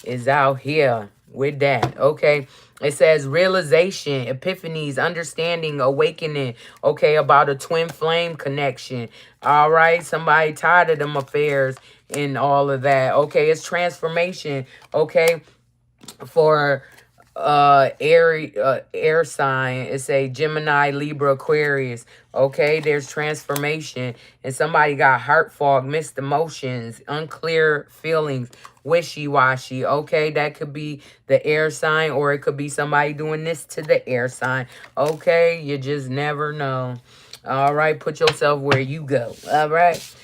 is out here with that, okay. It says realization, epiphanies, understanding, awakening, okay, about a twin flame connection. All right, somebody tired of them affairs and all of that, okay. It's transformation, okay, for air sign. It's a Gemini, Libra, Aquarius, okay. There's transformation, and somebody got heart fog, missed emotions, unclear feelings, wishy-washy, okay. That could be the air sign, or it could be somebody doing this to the air sign, okay. You just never know. All right, put yourself where you go. All right.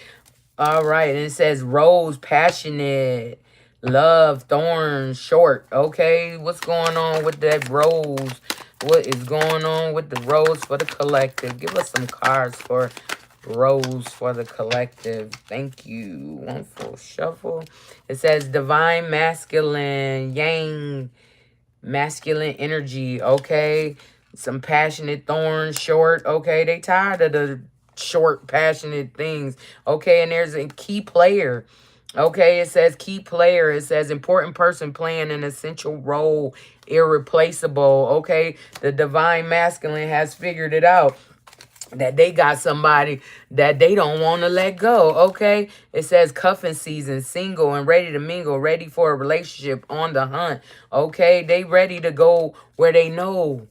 All right, and it says rose, passionate, love, thorns, short. Okay, what's going on with that rose? What is going on with the rose for the collective? Give us some cards for Rose for the collective. Thank you. One full shuffle. It says divine masculine, yang, masculine energy. Okay. Some passionate thorns, short. Okay. They tired of the short, passionate things. Okay. And there's a key player. Okay. It says key player. It says important person playing an essential role, irreplaceable. Okay. The divine masculine has figured it out that they got somebody that they don't want to let go. Okay. It says cuffing season, single and ready to mingle, ready for a relationship, on the hunt. Okay. They ready to go where they know.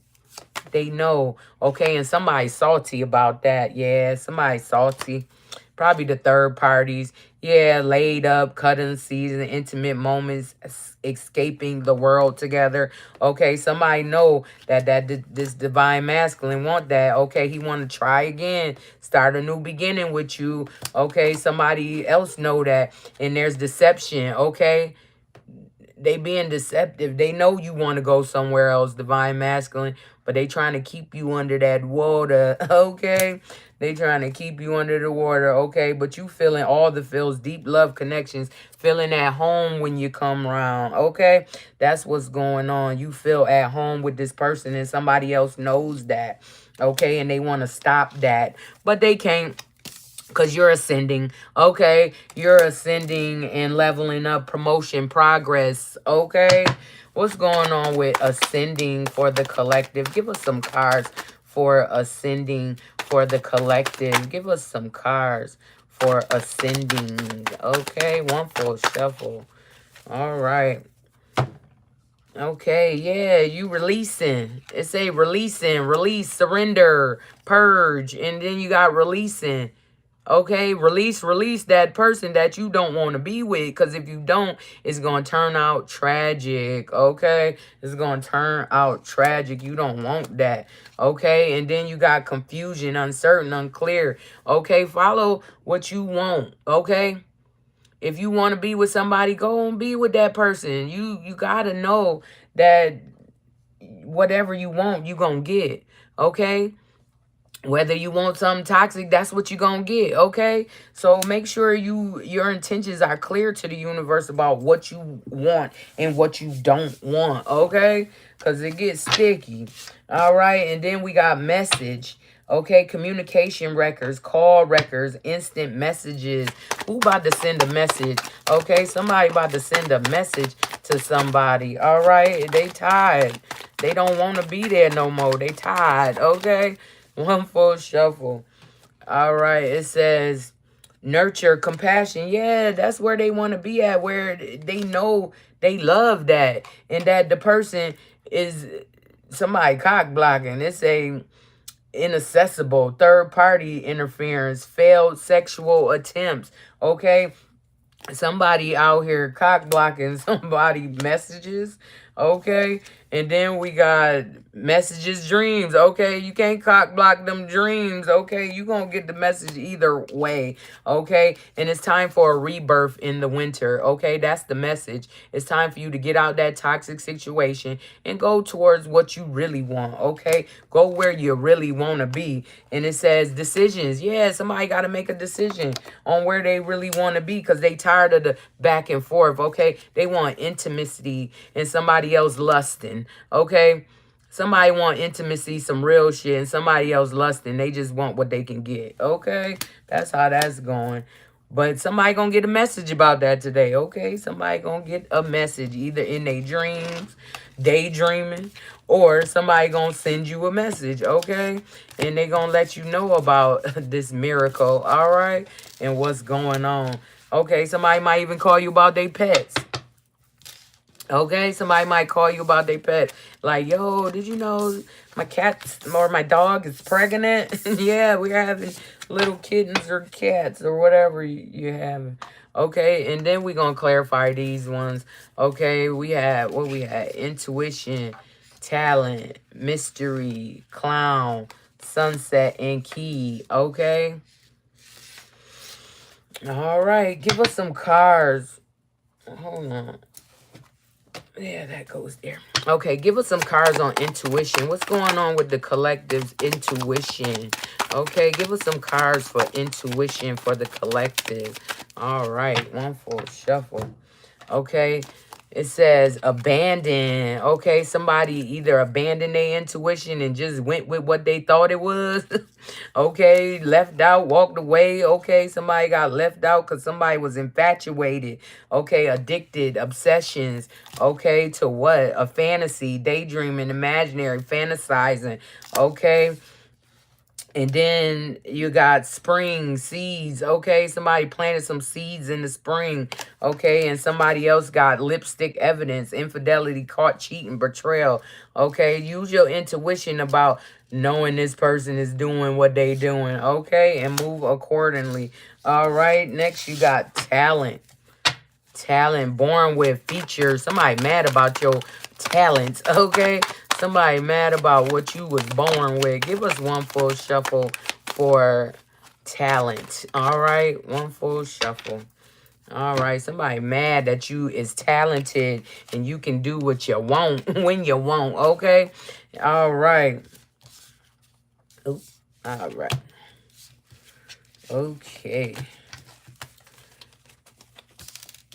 They know. Okay. And somebody's salty about that. Yeah. Somebody's salty. Probably the third parties. Yeah, laid up, cutting season, intimate moments, escaping the world together. Okay, somebody know that this divine masculine want that. Okay, he want to try again, start a new beginning with you. Okay, somebody else know that, and there's deception. Okay, they being deceptive. They know you want to go somewhere else, divine masculine, but they trying to keep you under that water. Okay, they trying to keep you under the water. Okay, but you feeling all the feels, deep love connections, feeling at home when you come around. Okay, that's what's going on. You feel at home with this person, and somebody else knows that. Okay, and they want to stop that, but they can't. Because you're ascending. Okay. You're ascending and leveling up, promotion, progress. Okay. What's going on with ascending for the collective? Give us some cards for ascending for the collective. Give us some cards for ascending. Okay. One full shuffle. All right. Okay, yeah, you releasing. It say releasing, release, surrender, purge, and then you got releasing. Okay, release that person that you don't want to be with. Because if you don't, it's going to turn out tragic. Okay, it's going to turn out tragic. You don't want that. Okay, and then you got confusion, uncertain, unclear. Okay, follow what you want. Okay, if you want to be with somebody, go and be with that person. You got to know that whatever you want, you going to get. Okay, whether you want something toxic, that's what you're going to get, okay? So make sure your intentions are clear to the universe about what you want and what you don't want, okay? Because it gets sticky, all right? And then we got message, okay? Communication records, call records, instant messages. Who about to send a message, okay? Somebody about to send a message to somebody, all right? They tired. They don't want to be there no more. They tired, okay? One full shuffle. All right. It says nurture, compassion. Yeah, that's where they want to be at, where they know they love that. And that the person is somebody cock blocking. It's a inaccessible, third party interference, failed sexual attempts. Okay. Somebody out here cock blocking somebody messages. Okay. And then we got messages, dreams. Okay. You can't cock block them dreams. Okay. You gonna get the message either way. Okay. And it's time for a rebirth in the winter. Okay. That's the message. It's time for you to get out that toxic situation and go towards what you really want. Okay. Go where you really want to be. And it says decisions. Yeah. Somebody got to make a decision on where they really want to be, because they tired of the back and forth. Okay. They want intimacy and somebody else lusting. Okay, somebody want intimacy, some real shit, and somebody else lusting. They just want what they can get. Okay, that's how that's going. But somebody gonna get a message about that today. Okay, somebody gonna get a message either in their dreams, daydreaming, or somebody gonna send you a message. Okay, and they gonna let you know about this miracle. All right, and what's going on. Okay, somebody might even call you about their pets. Okay, somebody might call you about their pet. Like, yo, did you know my cat or my dog is pregnant? Yeah, we're having little kittens or cats or whatever you're having. Okay, and then we're going to clarify these ones. Okay, we had, what we had? Intuition, talent, mystery, clown, sunset, and key. Okay. All right, give us some cards. Hold on. Yeah, that goes there. Okay, give us some cards on intuition. What's going on with the collective's intuition? Okay, give us some cards for intuition for the collective. All right, one full shuffle. Okay, it says abandon. Okay, somebody either abandoned their intuition and just went with what they thought it was. Okay, left out, walked away. Okay, somebody got left out because somebody was infatuated. Okay, addicted, obsessions. Okay, to what? A fantasy, daydreaming, imaginary, fantasizing. Okay, and then you got spring seeds. Okay, somebody planted some seeds in the spring. Okay, and somebody else got lipstick evidence, infidelity, caught cheating, betrayal. Okay, use your intuition about knowing this person is doing what they doing. Okay, and move accordingly. All right, next you got talent. Talent, born with features. Somebody mad about your talents. Okay, somebody mad about what you was born with. Give us one full shuffle for talent. All right, one full shuffle. All right, somebody mad that you is talented and you can do what you want when you want. Okay, all right. Ooh, all right. Okay.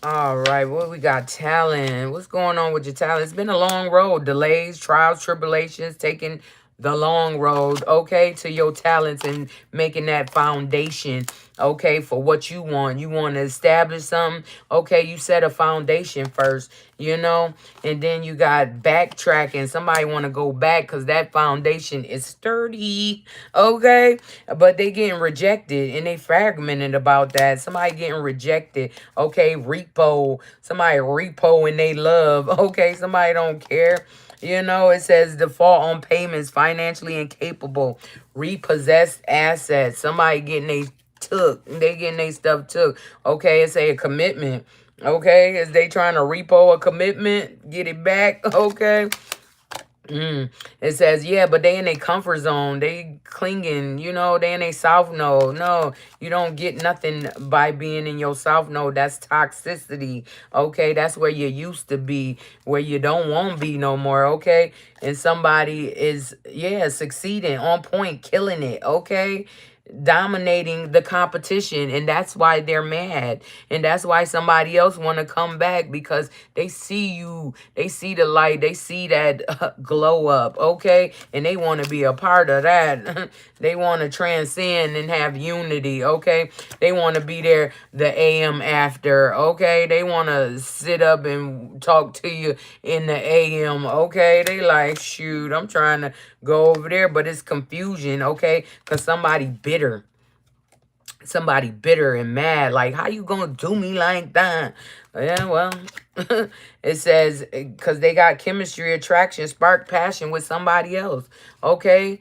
All right, what we got? Talent. What's going on with your talent? It's been a long road. Delays, trials, tribulations, taking the long road, okay, to your talents and making that foundation, okay, for what you want. You want to establish something, okay, you set a foundation first, you know, and then you got backtracking. Somebody want to go back because that foundation is sturdy, okay, but they getting rejected and they fragmented about that. Somebody getting rejected, okay, repo. Somebody repo and they love, okay, somebody don't care. You know, it says default on payments, financially incapable, repossessed assets. Somebody getting they getting their stuff took. Okay, it's a commitment. Okay, is they trying to repo a commitment, get it back? Okay. It says, yeah, but they in a comfort zone. They clinging, you know, they in a south node. No, you don't get nothing by being in your south node. That's toxicity. Okay, that's where you used to be, where you don't want to be no more. Okay, and somebody is, yeah, succeeding, on point, killing it. Okay, dominating the competition, and that's why they're mad, and that's why somebody else want to come back, because they see you, they see the light, they see that glow up, okay, and they want to be a part of that. They want to transcend and have unity, okay, they want to be there the AM after, okay, they want to sit up and talk to you in the AM, okay, they like, shoot, I'm trying to go over there, but it's confusion, okay, because somebody bitter and mad, like, how you gonna do me like that? Yeah, well, it says because they got chemistry, attraction, spark, passion with somebody else, okay,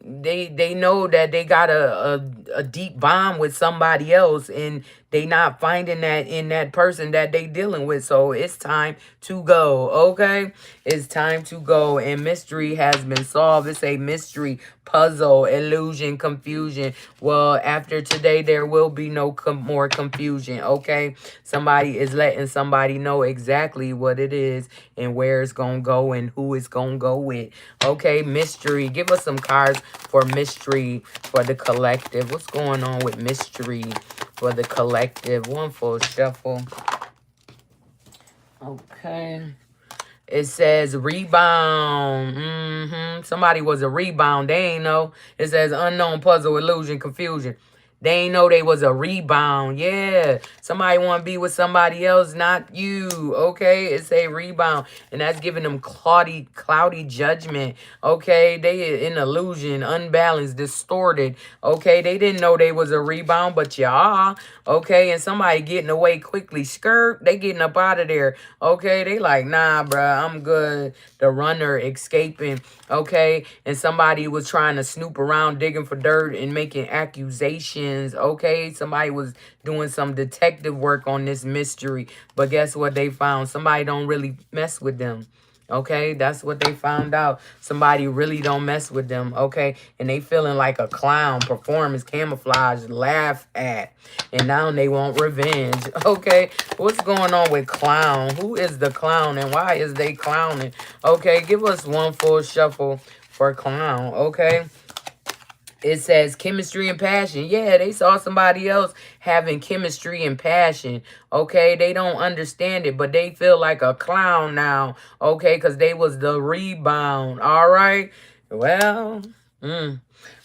they know that they got a deep bond with somebody else, and they not finding that in that person that they dealing with. So it's time to go, okay, it's time to go, and mystery has been solved. It's a mystery, puzzle, illusion, confusion. Well, after today there will be no more confusion, okay, somebody is letting somebody know exactly what it is and where it's gonna go and who it's gonna go with. Okay, mystery. Give us some cards for mystery for the collective. What's going on with mystery for the collective? One full shuffle. Okay. It says rebound. Somebody was a rebound. They ain't know. It says unknown, puzzle, illusion, confusion. They ain't know they was a rebound. Yeah. Somebody want to be with somebody else, not you. Okay. It's a rebound. And that's giving them cloudy judgment. Okay. They in illusion, unbalanced, distorted. Okay. They didn't know they was a rebound, but you are. Okay. And somebody getting away quickly. Skirt. They getting up out of there. Okay. They like, nah, bruh, I'm good. The runner escaping. Okay. And somebody was trying to snoop around, digging for dirt and making accusations. Okay. Somebody was doing some detective work on this mystery. But guess what they found? Somebody don't really mess with them. Okay, that's what they found out. Somebody really don't mess with them. Okay, and they feeling like a clown, performance, camouflage, laugh at, and now they want revenge. Okay, what's going on with clown? Who is the clown, and why is they clowning? Okay, give us one full shuffle for clown. Okay. It says chemistry and passion. Yeah, they saw somebody else having chemistry and passion. Okay, they don't understand it, but they feel like a clown now. Okay, because they was the rebound. All right. Well,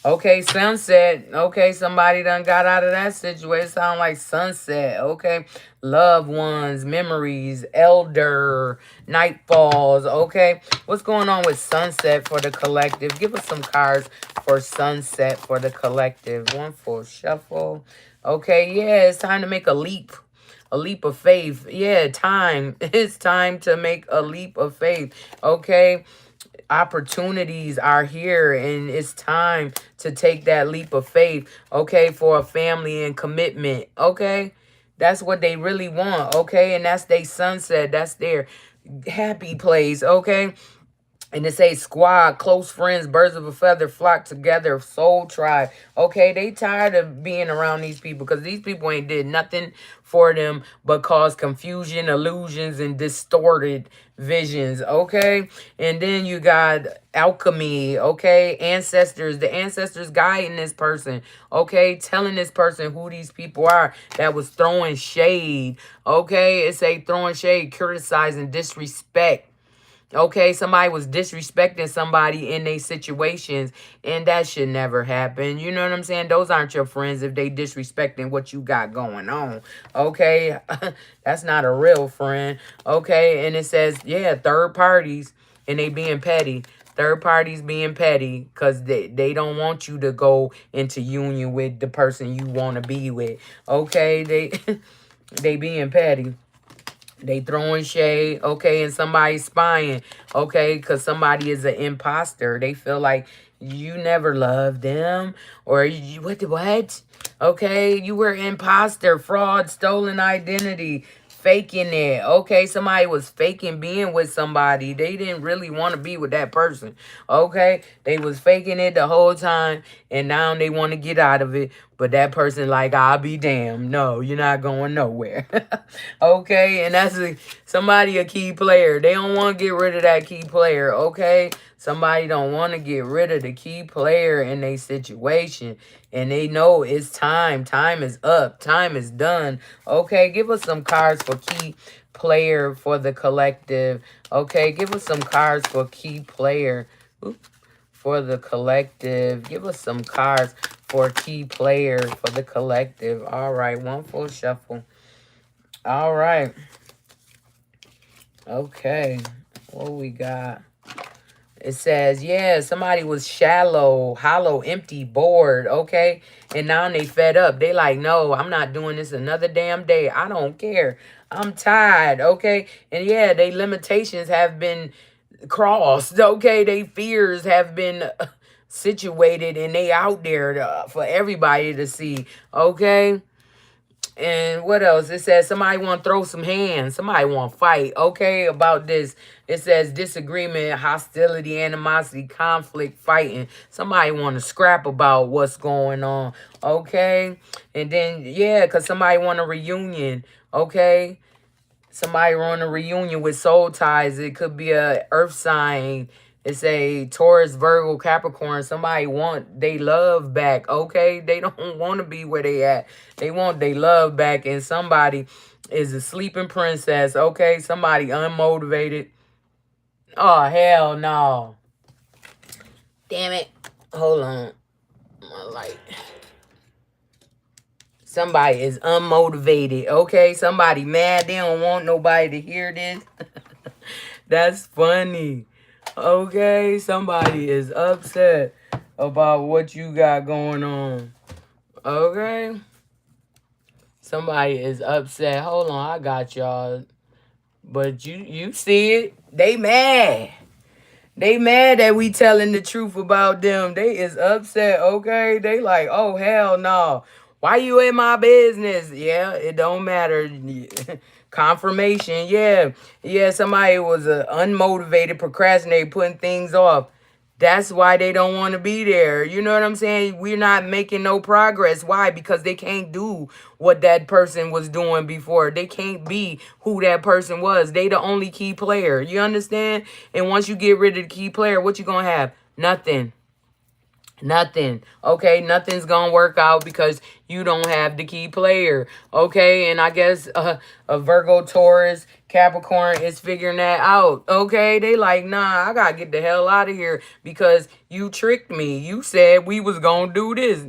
okay, sunset. Okay, somebody done got out of that situation. Sound like sunset. Okay, loved ones, memories, elder, nightfalls. Okay, what's going on with sunset for the collective? Give us some cards for sunset for the collective. One full shuffle. Okay, yeah, it's time to make a leap. A leap of faith. Yeah, time. It's time to make a leap of faith. Okay, opportunities are here, and it's time to take that leap of faith. Okay, for a family and commitment. Okay, that's what they really want. Okay, and that's their sunset. That's their happy place. Okay, and it say squad, close friends, birds of a feather flock together, soul tribe. Okay, they tired of being around these people because these people ain't did nothing for them but cause confusion, illusions, and distorted visions. Okay, and then you got alchemy. Okay, ancestors. The ancestors guiding this person. Okay, telling this person who these people are that was throwing shade. Okay, it say throwing shade, criticizing, disrespect. Okay, somebody was disrespecting somebody in their situations, and that should never happen. You know what I'm saying? Those aren't your friends if they disrespecting what you got going on. Okay, that's not a real friend. Okay, and it says, yeah, third parties, and they being petty. Third parties being petty because they don't want you to go into union with the person you want to be with. Okay, they being petty. They throwing shade, okay, and somebody spying, okay, because somebody is an imposter. They feel like you never loved them, or you, what? Okay, you were imposter, fraud, stolen identity, faking it. Okay, somebody was faking being with somebody. They didn't really want to be with that person. Okay, they was faking it the whole time, and now they want to get out of it. But that person like, I'll be damned. No, you're not going nowhere. Okay, and that's somebody a key player. They don't want to get rid of that key player. Okay, somebody don't want to get rid of the key player in a situation, and they know it's time. Time is up. Time is done. Okay, give us some cards for key player for the collective. Okay, give us some cards for key player. Oop, for the collective. Give us some cards for key player for the collective. All right, one full shuffle. All right. Okay. What we got? It says, yeah, somebody was shallow, hollow, empty, bored, okay? And now they fed up. They like, no, I'm not doing this another damn day. I don't care. I'm tired, okay? And yeah, they limitations have been crossed, okay? They fears have been situated, and they out there for everybody to see, okay? And what else? It says somebody want to throw some hands. Somebody want to fight. Okay, about this. It says disagreement, hostility, animosity, conflict, fighting. Somebody want to scrap about what's going on. Okay. And then, yeah, because somebody want a reunion. Okay. Somebody want a reunion with soul ties. It could be a earth sign. It's a Taurus, Virgo, Capricorn. Somebody want they love back, okay? They don't want to be where they at. They want they love back, and somebody is a sleeping princess, okay? Somebody unmotivated. Oh, hell no. Damn it. Hold on. My light. Somebody is unmotivated, okay? Somebody mad. They don't want nobody to hear this. That's funny. Okay, somebody is upset about what you got going on. Okay? Somebody is upset. Hold on, I got y'all. But you see it. They mad. They mad that we telling the truth about them. They is upset, okay? They like, oh, hell no. Why you in my business? Yeah, it don't matter. Confirmation. Yeah. Yeah. Somebody was unmotivated, procrastinating, putting things off. That's why they don't want to be there. You know what I'm saying? We're not making no progress. Why? Because they can't do what that person was doing before. They can't be who that person was. They the only key player. You understand? And once you get rid of the key player, what you gonna have? Nothing. Nothing. Okay, nothing's gonna work out because you don't have the key player. Okay, and I guess a Virgo, Taurus, Capricorn is figuring that out. Okay, they like, nah, I gotta get the hell out of here because you tricked me. You said we was gonna do this.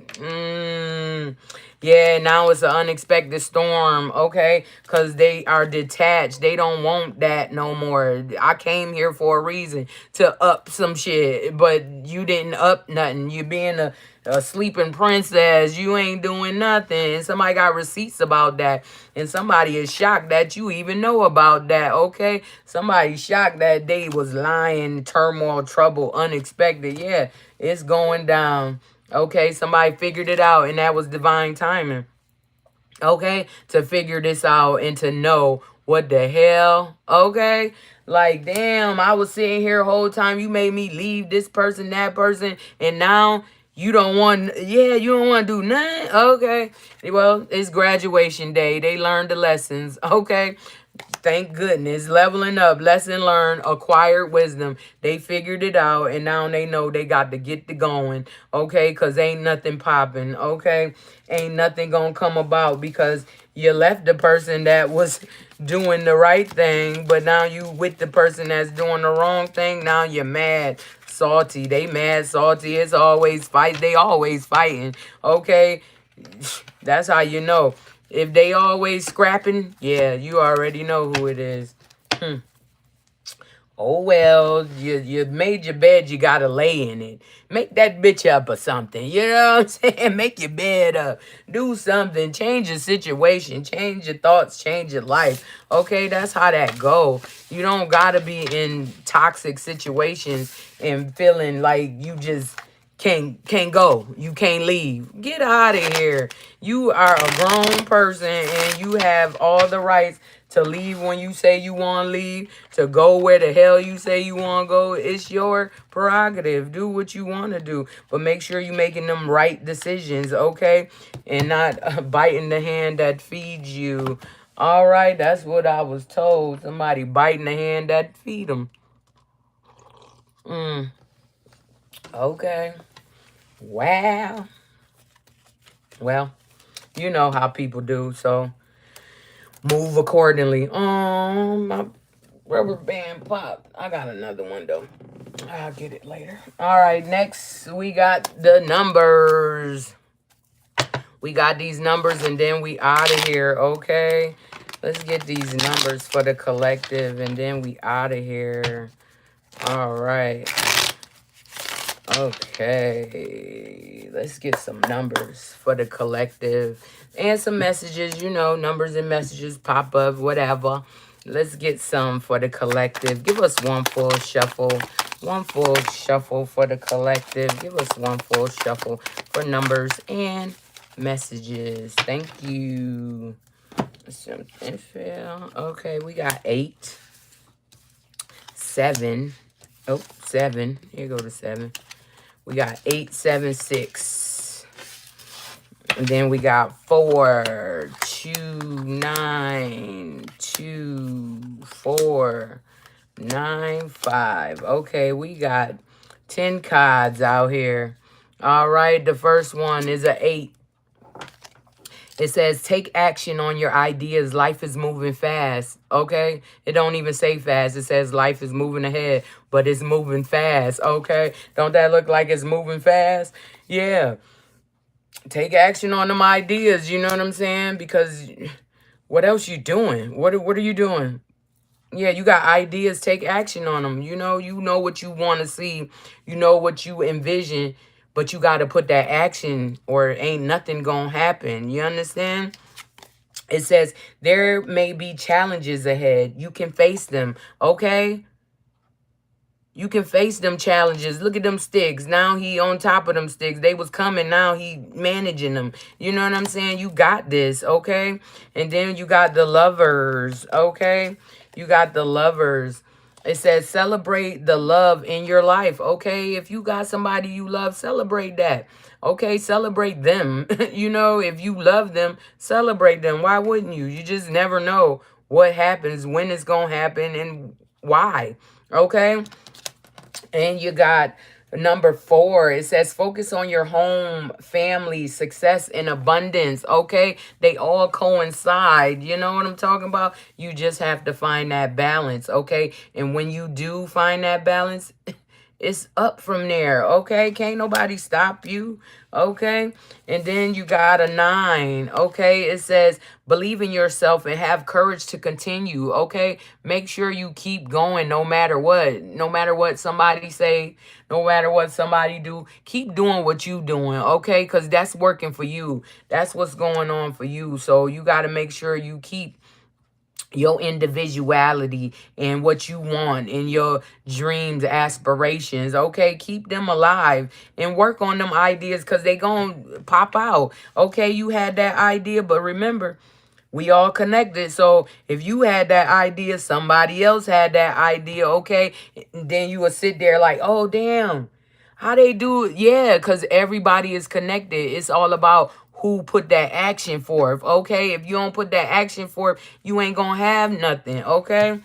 Yeah, now it's an unexpected storm, okay? Because they are detached. They don't want that no more. I came here for a reason to up some shit, but you didn't up nothing. You being a sleeping princess. You ain't doing nothing. And somebody got receipts about that. And somebody is shocked that you even know about that, okay? Somebody shocked that they was lying, turmoil, trouble, unexpected. Yeah, it's going down. Okay, somebody figured it out, and that was divine timing. Okay, to figure this out and to know what the hell. Okay, like damn, I was sitting here whole time. You made me leave this person, that person, and now you don't want. Yeah, you don't want to do nothing. Okay, well, it's graduation day. They learned the lessons. Okay, thank goodness. Leveling up, lesson learned, acquired wisdom. They figured it out, and now they know they got to get the going, okay? Because ain't nothing popping, okay? Ain't nothing going to come about because you left the person that was doing the right thing, but now you with the person that's doing the wrong thing. Now you're mad, salty. They mad, salty. It's always fight. They always fighting, okay? That's how you know. If they always scrapping, yeah, you already know who it is. Oh well, you made your bed, you gotta lay in it. Make that bitch up or something. You know what I'm saying? Make your bed up. Do something. Change your situation. Change your thoughts. Change your life. Okay, that's how that go. You don't gotta be in toxic situations and feeling like you just can't go. You can't leave. Get out of here. You are a grown person and you have all the rights to leave when you say you want to leave, to go where the hell you say you want to go. It's your prerogative. Do what you want to do, but make sure you're making them right decisions, okay? And not biting the hand that feeds you. All right, that's what I was told. Somebody biting the hand that feed them. Okay. Wow. Well, you know how people do, so move accordingly. My rubber band popped. I got another one though. I'll get it later. All right, next we got the numbers. We got these numbers and then we out of here, okay? Let's get these numbers for the collective and then we out of here. All right. Okay, let's get some numbers for the collective and some messages, you know, numbers and messages pop up, whatever. Let's get some for the collective. Give us one full shuffle. One full shuffle for the collective. Give us one full shuffle for numbers and messages. Thank you. Something fell. Okay, we got 8, 7. Oh, 7. Here go the 7. We got 8, 7, 6. And then we got 4, 2, 9, 2, 4, 9, 5. Okay, we got 10 cards out here. All right, the first one is an 8. It says, take action on your ideas. Life is moving fast, okay? It don't even say fast. It says life is moving ahead, but it's moving fast, okay? Don't that look like it's moving fast? Yeah. Take action on them ideas, you know what I'm saying? Because what else you doing? What are you doing? Yeah, you got ideas. Take action on them. You know what you want to see. You know what you envision. But you got to put that action or ain't nothing going to happen. You understand? It says there may be challenges ahead. You can face them. Okay? You can face them challenges. Look at them sticks. Now he on top of them sticks. They was coming. Now he managing them. You know what I'm saying? You got this, okay? And then you got the lovers, okay? You got the lovers. It says celebrate the love in your life, okay? If you got somebody you love, celebrate that. Okay, celebrate them. If you love them, celebrate them. Why wouldn't you? You just never know what happens, when it's going to happen, and why. Okay? And you got number 4. It says focus on your home, family, success, and abundance. Okay. They all coincide. You know what I'm talking about? You just have to find that balance. Okay. And when you do find that balance, it's up from there. Okay. Can't nobody stop you. Okay. And then you got a 9. Okay. It says believe in yourself and have courage to continue. Okay. Make sure you keep going no matter what. No matter what somebody say, no matter what somebody do. Keep doing what you doing. Okay. Because that's working for you. That's what's going on for you. So you got to make sure you keep your individuality and what you want and your dreams, aspirations. Okay, keep them alive and work on them ideas because they gonna pop out. Okay, you had that idea, but remember, we all connected. So if you had that idea, somebody else had that idea. Okay, then you would sit there like, oh damn, how they do it? Yeah, because everybody is connected. It's all about who put that action forth. Okay, if you don't put that action forth, you ain't gonna have nothing. Okay.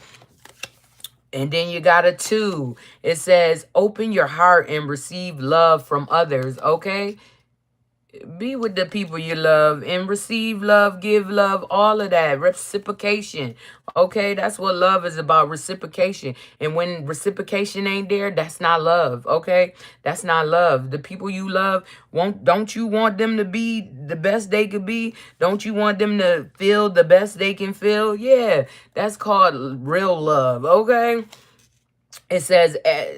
And then you got a 2. It says open your heart and receive love from others. Okay, be with the people you love and receive love, give love, all of that. Reciprocation. Okay, that's what love is about, reciprocation. And when reciprocation ain't there, that's not love. Okay, that's not love. The people you love, don't you want them to be the best they could be? Don't you want them to feel the best they can feel? Yeah, that's called real love. Okay. It says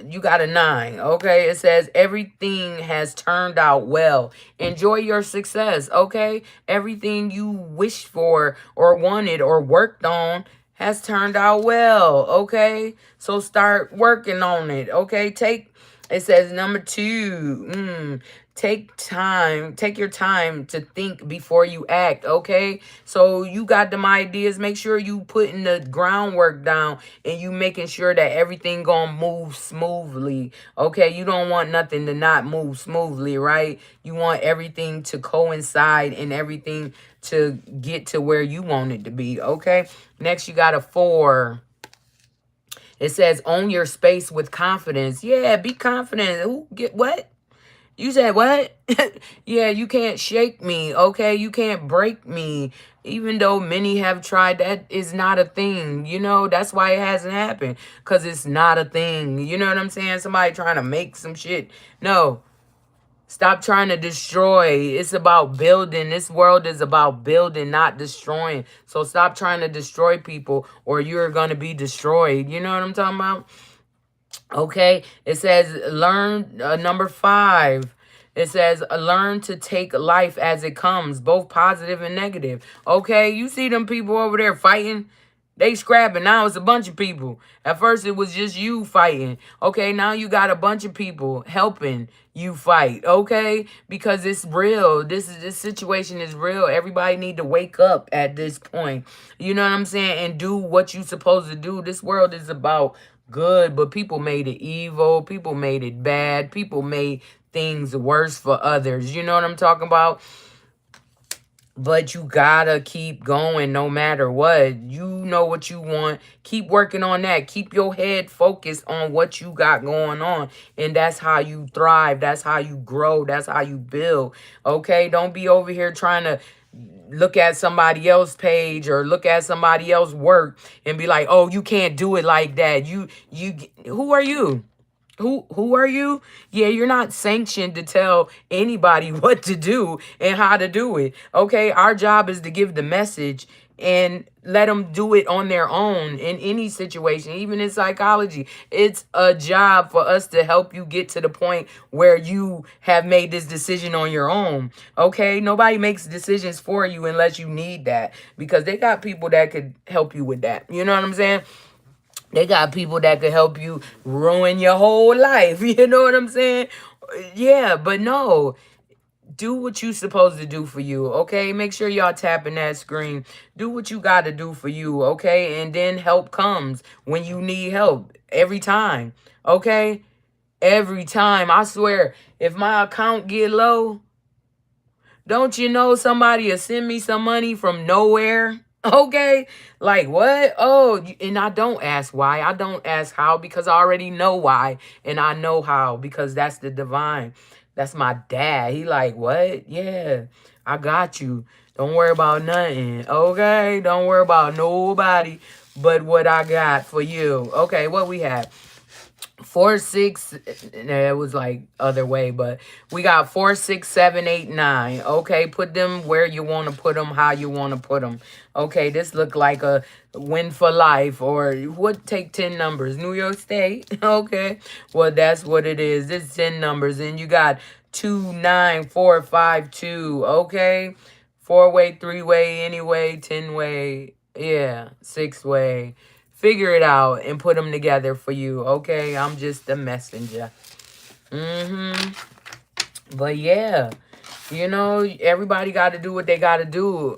you got a 9. Okay. It says everything has turned out well. Enjoy your success. Okay. Everything you wished for or wanted or worked on has turned out well. Okay. So start working on it. Okay. It says number 2. Take your time to think before you act. Okay. So you got them ideas. Make sure you putting the groundwork down and you making sure that everything gonna move smoothly. Okay. You don't want nothing to not move smoothly, right? You want everything to coincide and everything to get to where you want it to be. Okay. Next, you got a 4. It says own your space with confidence. Yeah, be confident. Who get what? You said what? Yeah, you can't shake me, okay? You can't break me. Even though many have tried, that is not a thing. That's why it hasn't happened. Because it's not a thing. You know what I'm saying? Somebody trying to make some shit. No. Stop trying to destroy. It's about building. This world is about building, not destroying. So stop trying to destroy people or you're going to be destroyed. You know what I'm talking about? Okay. It says learn, number 5. It says learn to take life as it comes, both positive and negative. Okay. You see them people over there fighting. They scrapping. Now it's a bunch of people. At first it was just you fighting. Okay, now you got a bunch of people helping you fight. Okay? Because it's real. This situation is real. Everybody need to wake up at this point. You know what I'm saying? And do what you supposed to do. This world is about good, but people made it evil. People made it bad. People made things worse for others. You know what I'm talking about? But you gotta keep going no matter what. You know what you want. Keep working on that. Keep your head focused on what you got going on. And that's how you thrive. That's how you grow. That's how you build. Okay? Don't be over here trying to look at somebody else's page or look at somebody else's work and be like, oh, you can't do it like that. Who are you? Who are you? Yeah, you're not sanctioned to tell anybody what to do and how to do it. Okay, our job is to give the message and let them do it on their own in any situation, even in psychology. It's a job for us to help you get to the point where you have made this decision on your own. Okay, nobody makes decisions for you unless you need that because they got people that could help you with that. You know what I'm saying? They got people that could help you ruin your whole life. You know what I'm saying? Yeah, but no. Do what you supposed to do for you, okay? Make sure y'all tapping that screen. Do what you got to do for you, okay? And then help comes when you need help every time, okay? Every time. I swear, if my account get low, don't you know somebody will send me some money from nowhere? Okay? Like what? Oh, and I don't ask why. I don't ask how because I already know why. And I know how because that's the divine. That's my dad. He like, what? Yeah, I got you. Don't worry about nothing. Okay? Don't worry about nobody but what I got for you. Okay, what we have? 4, 6, it was like other way, but we got 4, 6, 7, 8, 9. Okay, put them where you want to put them, how you want to put them. Okay, this look like a win for life, or what? Take 10 numbers, New York State. Okay, well that's what it is. It's 10 numbers, and you got 2, 9, 4, 5, 2. Okay, 4-way, 3-way, anyway, 10-way, yeah, 6-way. Figure it out and put them together for you, okay? I'm just the messenger. But yeah, you know, everybody got to do what they got to do.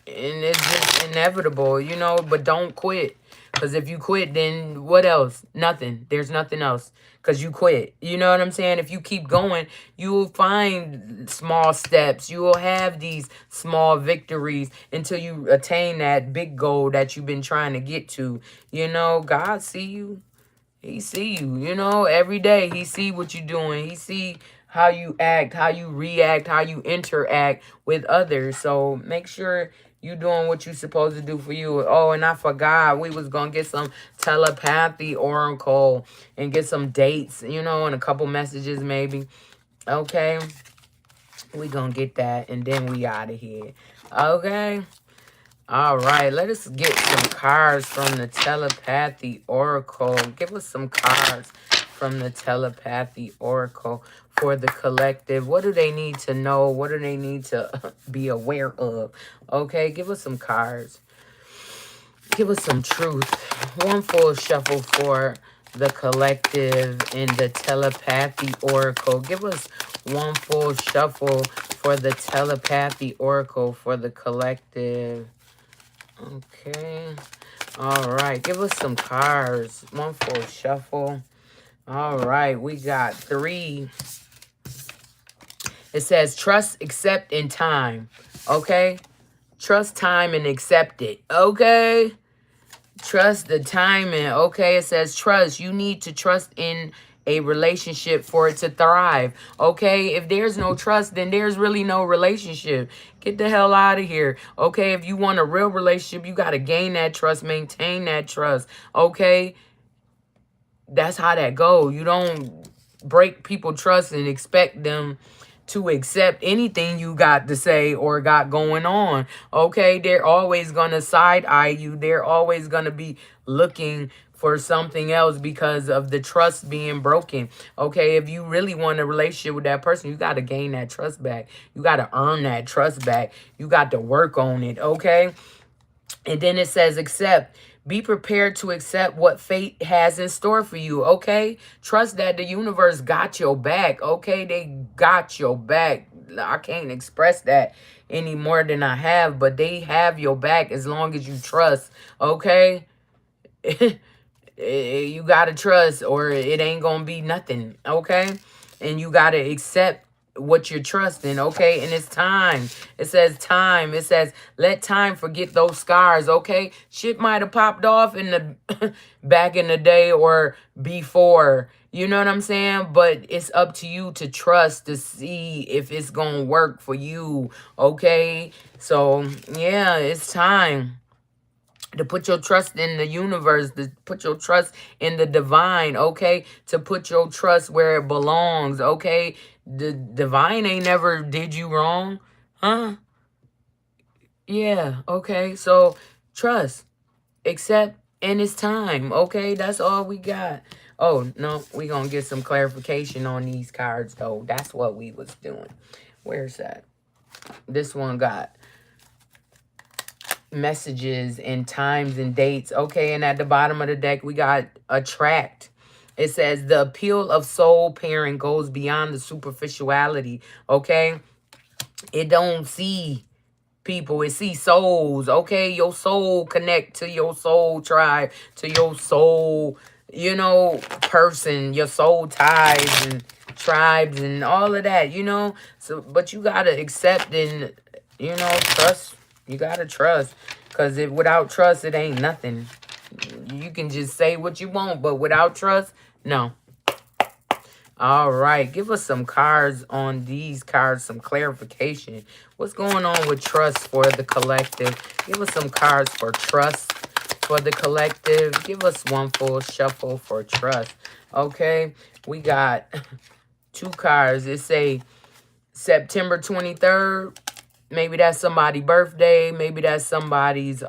And it's just inevitable, you know, but don't quit. Because if you quit, then what else? Nothing. There's nothing else. Because you quit. You know what I'm saying? If you keep going, you will find small steps. You will have these small victories until you attain that big goal that you've been trying to get to. You know, God see you. He see you, you know, every day. He see what you doing. He see how you act, how you react, how you interact with others. So make sure you doing what you supposed to do for you. Oh, and I forgot we was gonna get some telepathy oracle and get some dates, you know, and a couple messages maybe. Okay, we gonna get that and then we out of here. Okay. All right, let us get some cards from the telepathy oracle. Give us some cards from the telepathy oracle for the collective. What do they need to know? What do they need to be aware of? Okay, give us some cards. Give us some truth. One full shuffle for the collective in the telepathy oracle. Give us one full shuffle for the telepathy oracle for the collective. Okay. All right. Give us some cards. One full shuffle. All right. We got 3. It says trust, accept, and time. Okay. Trust, time, and accept it. Okay. Trust the timing. Okay, it says trust. You need to trust in a relationship for it to thrive. Okay, if there's no trust, then there's really no relationship. Get the hell out of here. Okay, if you want a real relationship, you got to gain that trust, maintain that trust. Okay, that's how that go. You don't break people trust and expect them to accept anything you got to say or got going on. Okay, they're always gonna side eye you. They're always gonna be looking for something else because of the trust being broken. Okay, if you really want a relationship with that person, you got to gain that trust back. You got to earn that trust back. You got to work on it. Okay. And then it says, accept. Be prepared to accept what fate has in store for you, okay? Trust that the universe got your back, okay? They got your back. I can't express that any more than I have, but they have your back as long as you trust, okay? You got to trust or it ain't going to be nothing, okay? And you got to accept what you're trusting, okay? And it's time. It says time. It says let time forget those scars, okay? Shit might have popped off in the back in the day or before, you know what I'm saying? But it's up to you to trust to see if it's gonna work for you, okay? So yeah, it's time to put your trust in the universe, to put your trust in the divine, okay? To put your trust where it belongs, okay? The divine ain't never did you wrong, huh? Yeah, okay. So trust, accept, and it's time, okay? That's all we got. Oh, no, we gonna get some clarification on these cards, though. That's what we was doing. Where's that? This one got messages and times and dates. Okay, and at the bottom of the deck, we got attract. It says the appeal of soul pairing goes beyond the superficiality. Okay, it don't see people, it see souls. Okay, your soul connect to your soul tribe, to your soul, person, your soul ties and tribes and all of that, so but you gotta accept and trust. You gotta trust, because if without trust it ain't nothing. You can just say what you want, but without trust, no. All right, give us some cards on these cards, some clarification. What's going on with trust for the collective? Give us some cards for trust for the collective. Give us one full shuffle for trust. Okay, we got two cards. It say September 23rd. Maybe that's somebody's birthday. Maybe that's somebody's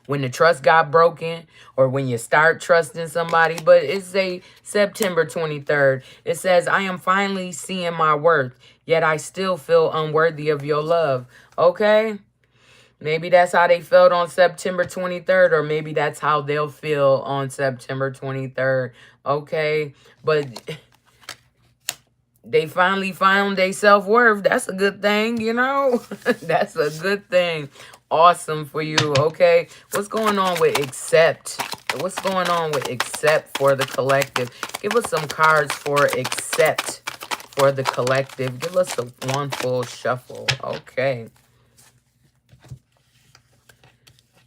when the trust got broken, or when you start trusting somebody. But it's a September 23rd. It says, I am finally seeing my worth, yet I still feel unworthy of your love. Okay? Maybe that's how they felt on September 23rd, or maybe that's how they'll feel on September 23rd. Okay? But they finally found their self-worth. That's a good thing, That's a good thing. Awesome for you, okay? What's going on with accept? What's going on with accept for the collective? Give us some cards for accept for the collective. Give us one full shuffle, okay?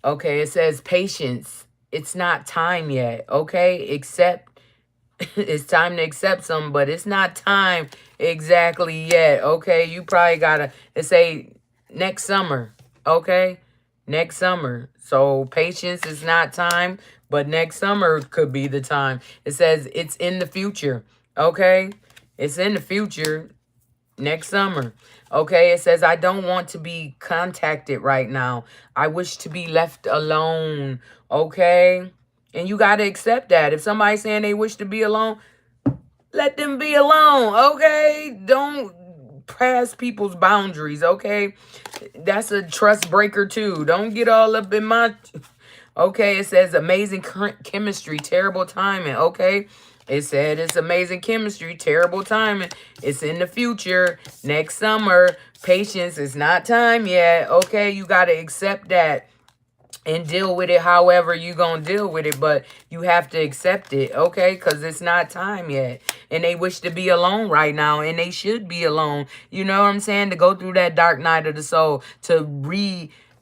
Okay, it says patience. It's not time yet, okay? Accept. It's time to accept something, but it's not time exactly yet, okay? You probably gotta, it say next summer, okay? Next summer. So patience is not time, but next summer could be the time. It says it's in the future, okay? It's in the future. Next summer. Okay, it says, I don't want to be contacted right now. I wish to be left alone. Okay? And you got to accept that. If somebody's saying they wish to be alone, let them be alone. Okay? Don't pass people's boundaries. Okay? That's a trust breaker too. Don't get all up in my... Okay, it says amazing chemistry, terrible timing. Okay? It said it's amazing chemistry, terrible timing. It's in the future, next summer. Patience, is not time yet. Okay, you got to accept that and deal with it however you going to deal with it. But you have to accept it, okay? Because it's not time yet. And they wish to be alone right now. And they should be alone. You know what I'm saying? To go through that dark night of the soul. To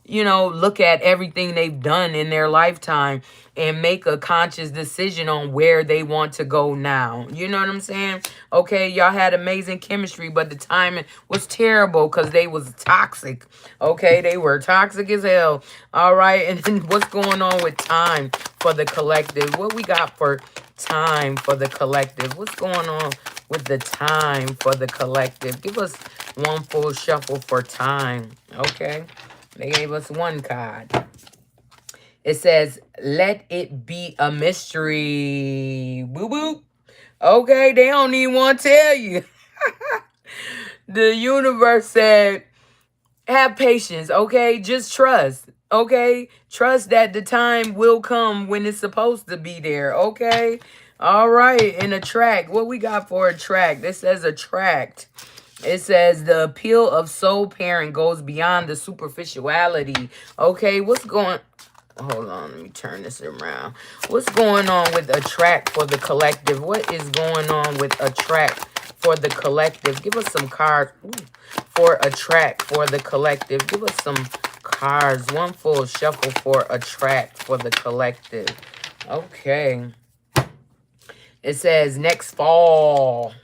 look at everything they've done in their lifetime and make a conscious decision on where they want to go now. You know what I'm saying? Okay, y'all had amazing chemistry, but the timing was terrible because they was toxic. Okay, they were toxic as hell. All right, and then what's going on with time for the collective? What we got for time for the collective? What's going on with the time for the collective? Give us one full shuffle for time. Okay. They gave us one card. It says, let it be a mystery. Boo boo. Okay, they don't even want to tell you. The universe said, have patience, okay? Just trust, okay? Trust that the time will come when it's supposed to be there, okay? All right, and attract. What we got for attract? This says attract. It says the appeal of soul pairing goes beyond the superficiality. Okay, what's going... Hold on, let me turn this around. What's going on with attract for the collective? What is going on with attract for the collective? Give us some cards for attract for the collective. Give us some cards. One full shuffle for attract for the collective. Okay. It says next fall.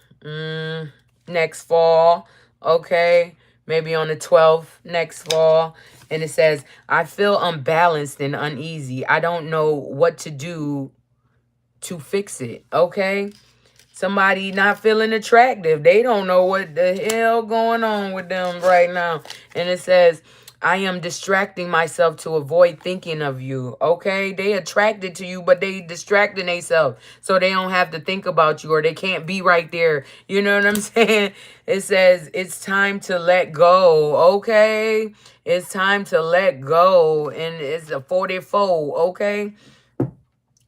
Next fall, okay? Maybe on the 12th next fall. And it says, I feel unbalanced and uneasy. I don't know what to do to fix it, okay? Somebody not feeling attractive. They don't know what the hell going on with them right now. And it says, I am distracting myself to avoid thinking of you. Okay? They attracted to you, but they distracting themselves so they don't have to think about you, or they can't be right there. You know what I'm saying? It says it's time to let go. Okay? It's time to let go. And it's a 44. Okay?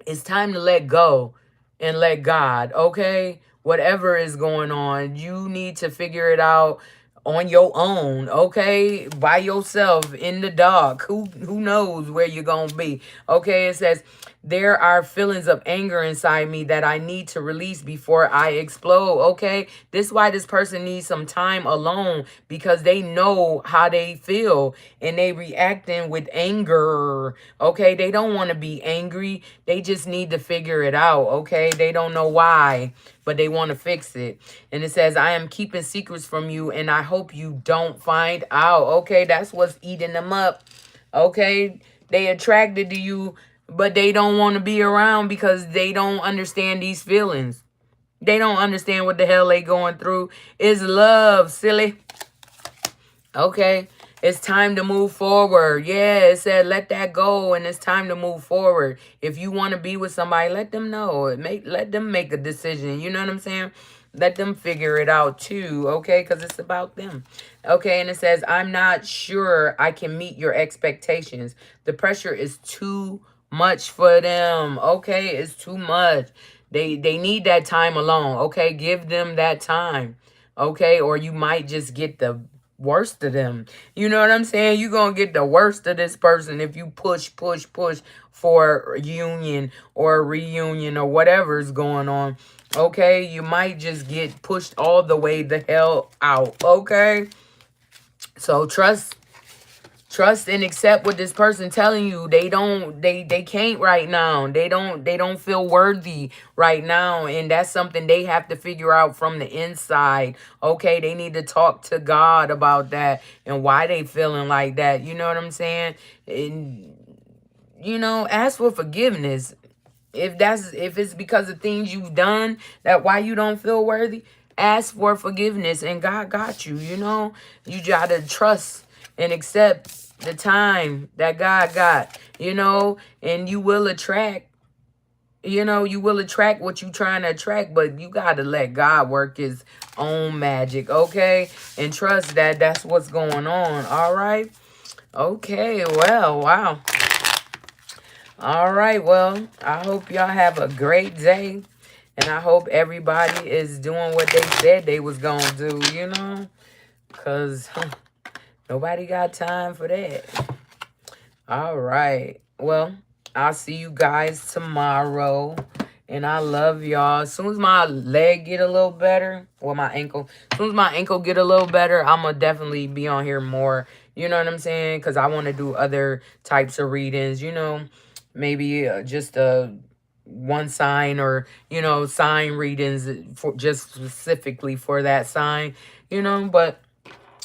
It's time to let go and let God, okay? Whatever is going on, you need to figure it out on your own, okay? By yourself in the dark. Who knows where you're going to be? Okay, it says there are feelings of anger inside me that I need to release before I explode, okay? This is why this person needs some time alone, because they know how they feel and they reacting with anger, okay? They don't want to be angry. They just need to figure it out, okay? They don't know why, but they want to fix it. And it says, I am keeping secrets from you and I hope you don't find out, okay? That's what's eating them up, okay? They attracted to you, but they don't want to be around because they don't understand these feelings. They don't understand what the hell they going through. It's love, silly. Okay. It's time to move forward. Yeah, it said let that go and it's time to move forward. If you want to be with somebody, let them know. Let them make a decision. You know what I'm saying? Let them figure it out too, okay? Because it's about them. Okay, and it says, I'm not sure I can meet your expectations. The pressure is too much for them. Okay, it's too much. They need that time alone. Okay, give them that time. Okay, or you might just get the worst of them. You know what I'm saying? You're going to get the worst of this person if you push for a union or a reunion or whatever's going on. Okay? You might just get pushed all the way the hell out. Okay? So trust and accept what this person telling you. They can't right now. They don't feel worthy right now, and that's something they have to figure out from the inside. Okay, they need to talk to God about that and why they feeling like that. You know what I'm saying? And ask for forgiveness. If it's because of things you've done that why you don't feel worthy, ask for forgiveness and God got you. You gotta trust and accept the time that God got, and you will attract what you trying to attract, but you gotta let God work his own magic, okay? And trust that that's what's going on, all right? Okay, well, wow. All right, well, I hope y'all have a great day. And I hope everybody is doing what they said they was going to do, because nobody got time for that. All right. Well, I'll see you guys tomorrow. And I love y'all. As soon as my leg get a little better, or my ankle, as soon as my ankle get a little better, I'm going to definitely be on here more. You know what I'm saying? Because I want to do other types of readings, maybe just a one sign, or sign readings for just specifically for that sign, but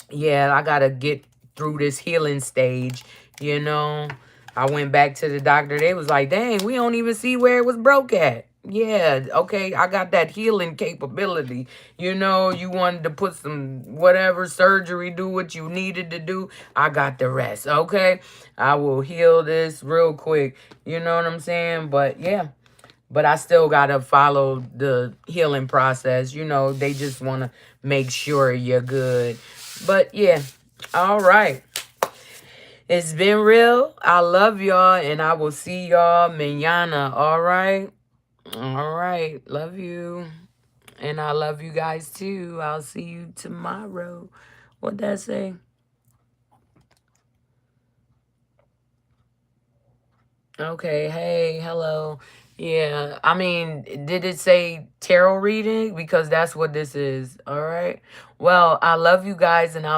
yeah, I gotta get through this healing stage. I went back to the doctor. They was like, dang, we don't even see where it was broke at. Yeah, okay, I got that healing capability. You wanted to put some whatever surgery, do what you needed to do. I got the rest, okay? I will heal this real quick. You know what I'm saying? But yeah, but I still got to follow the healing process. They just want to make sure you're good. But yeah, all right. It's been real. I love y'all, and I will see y'all mañana, all right? All right. Love you. And I love you guys too. I'll see you tomorrow. What'd that say? Okay. Hey, hello. Yeah. I mean, did it say tarot reading? Because that's what this is. All right. Well, I love you guys, and I'll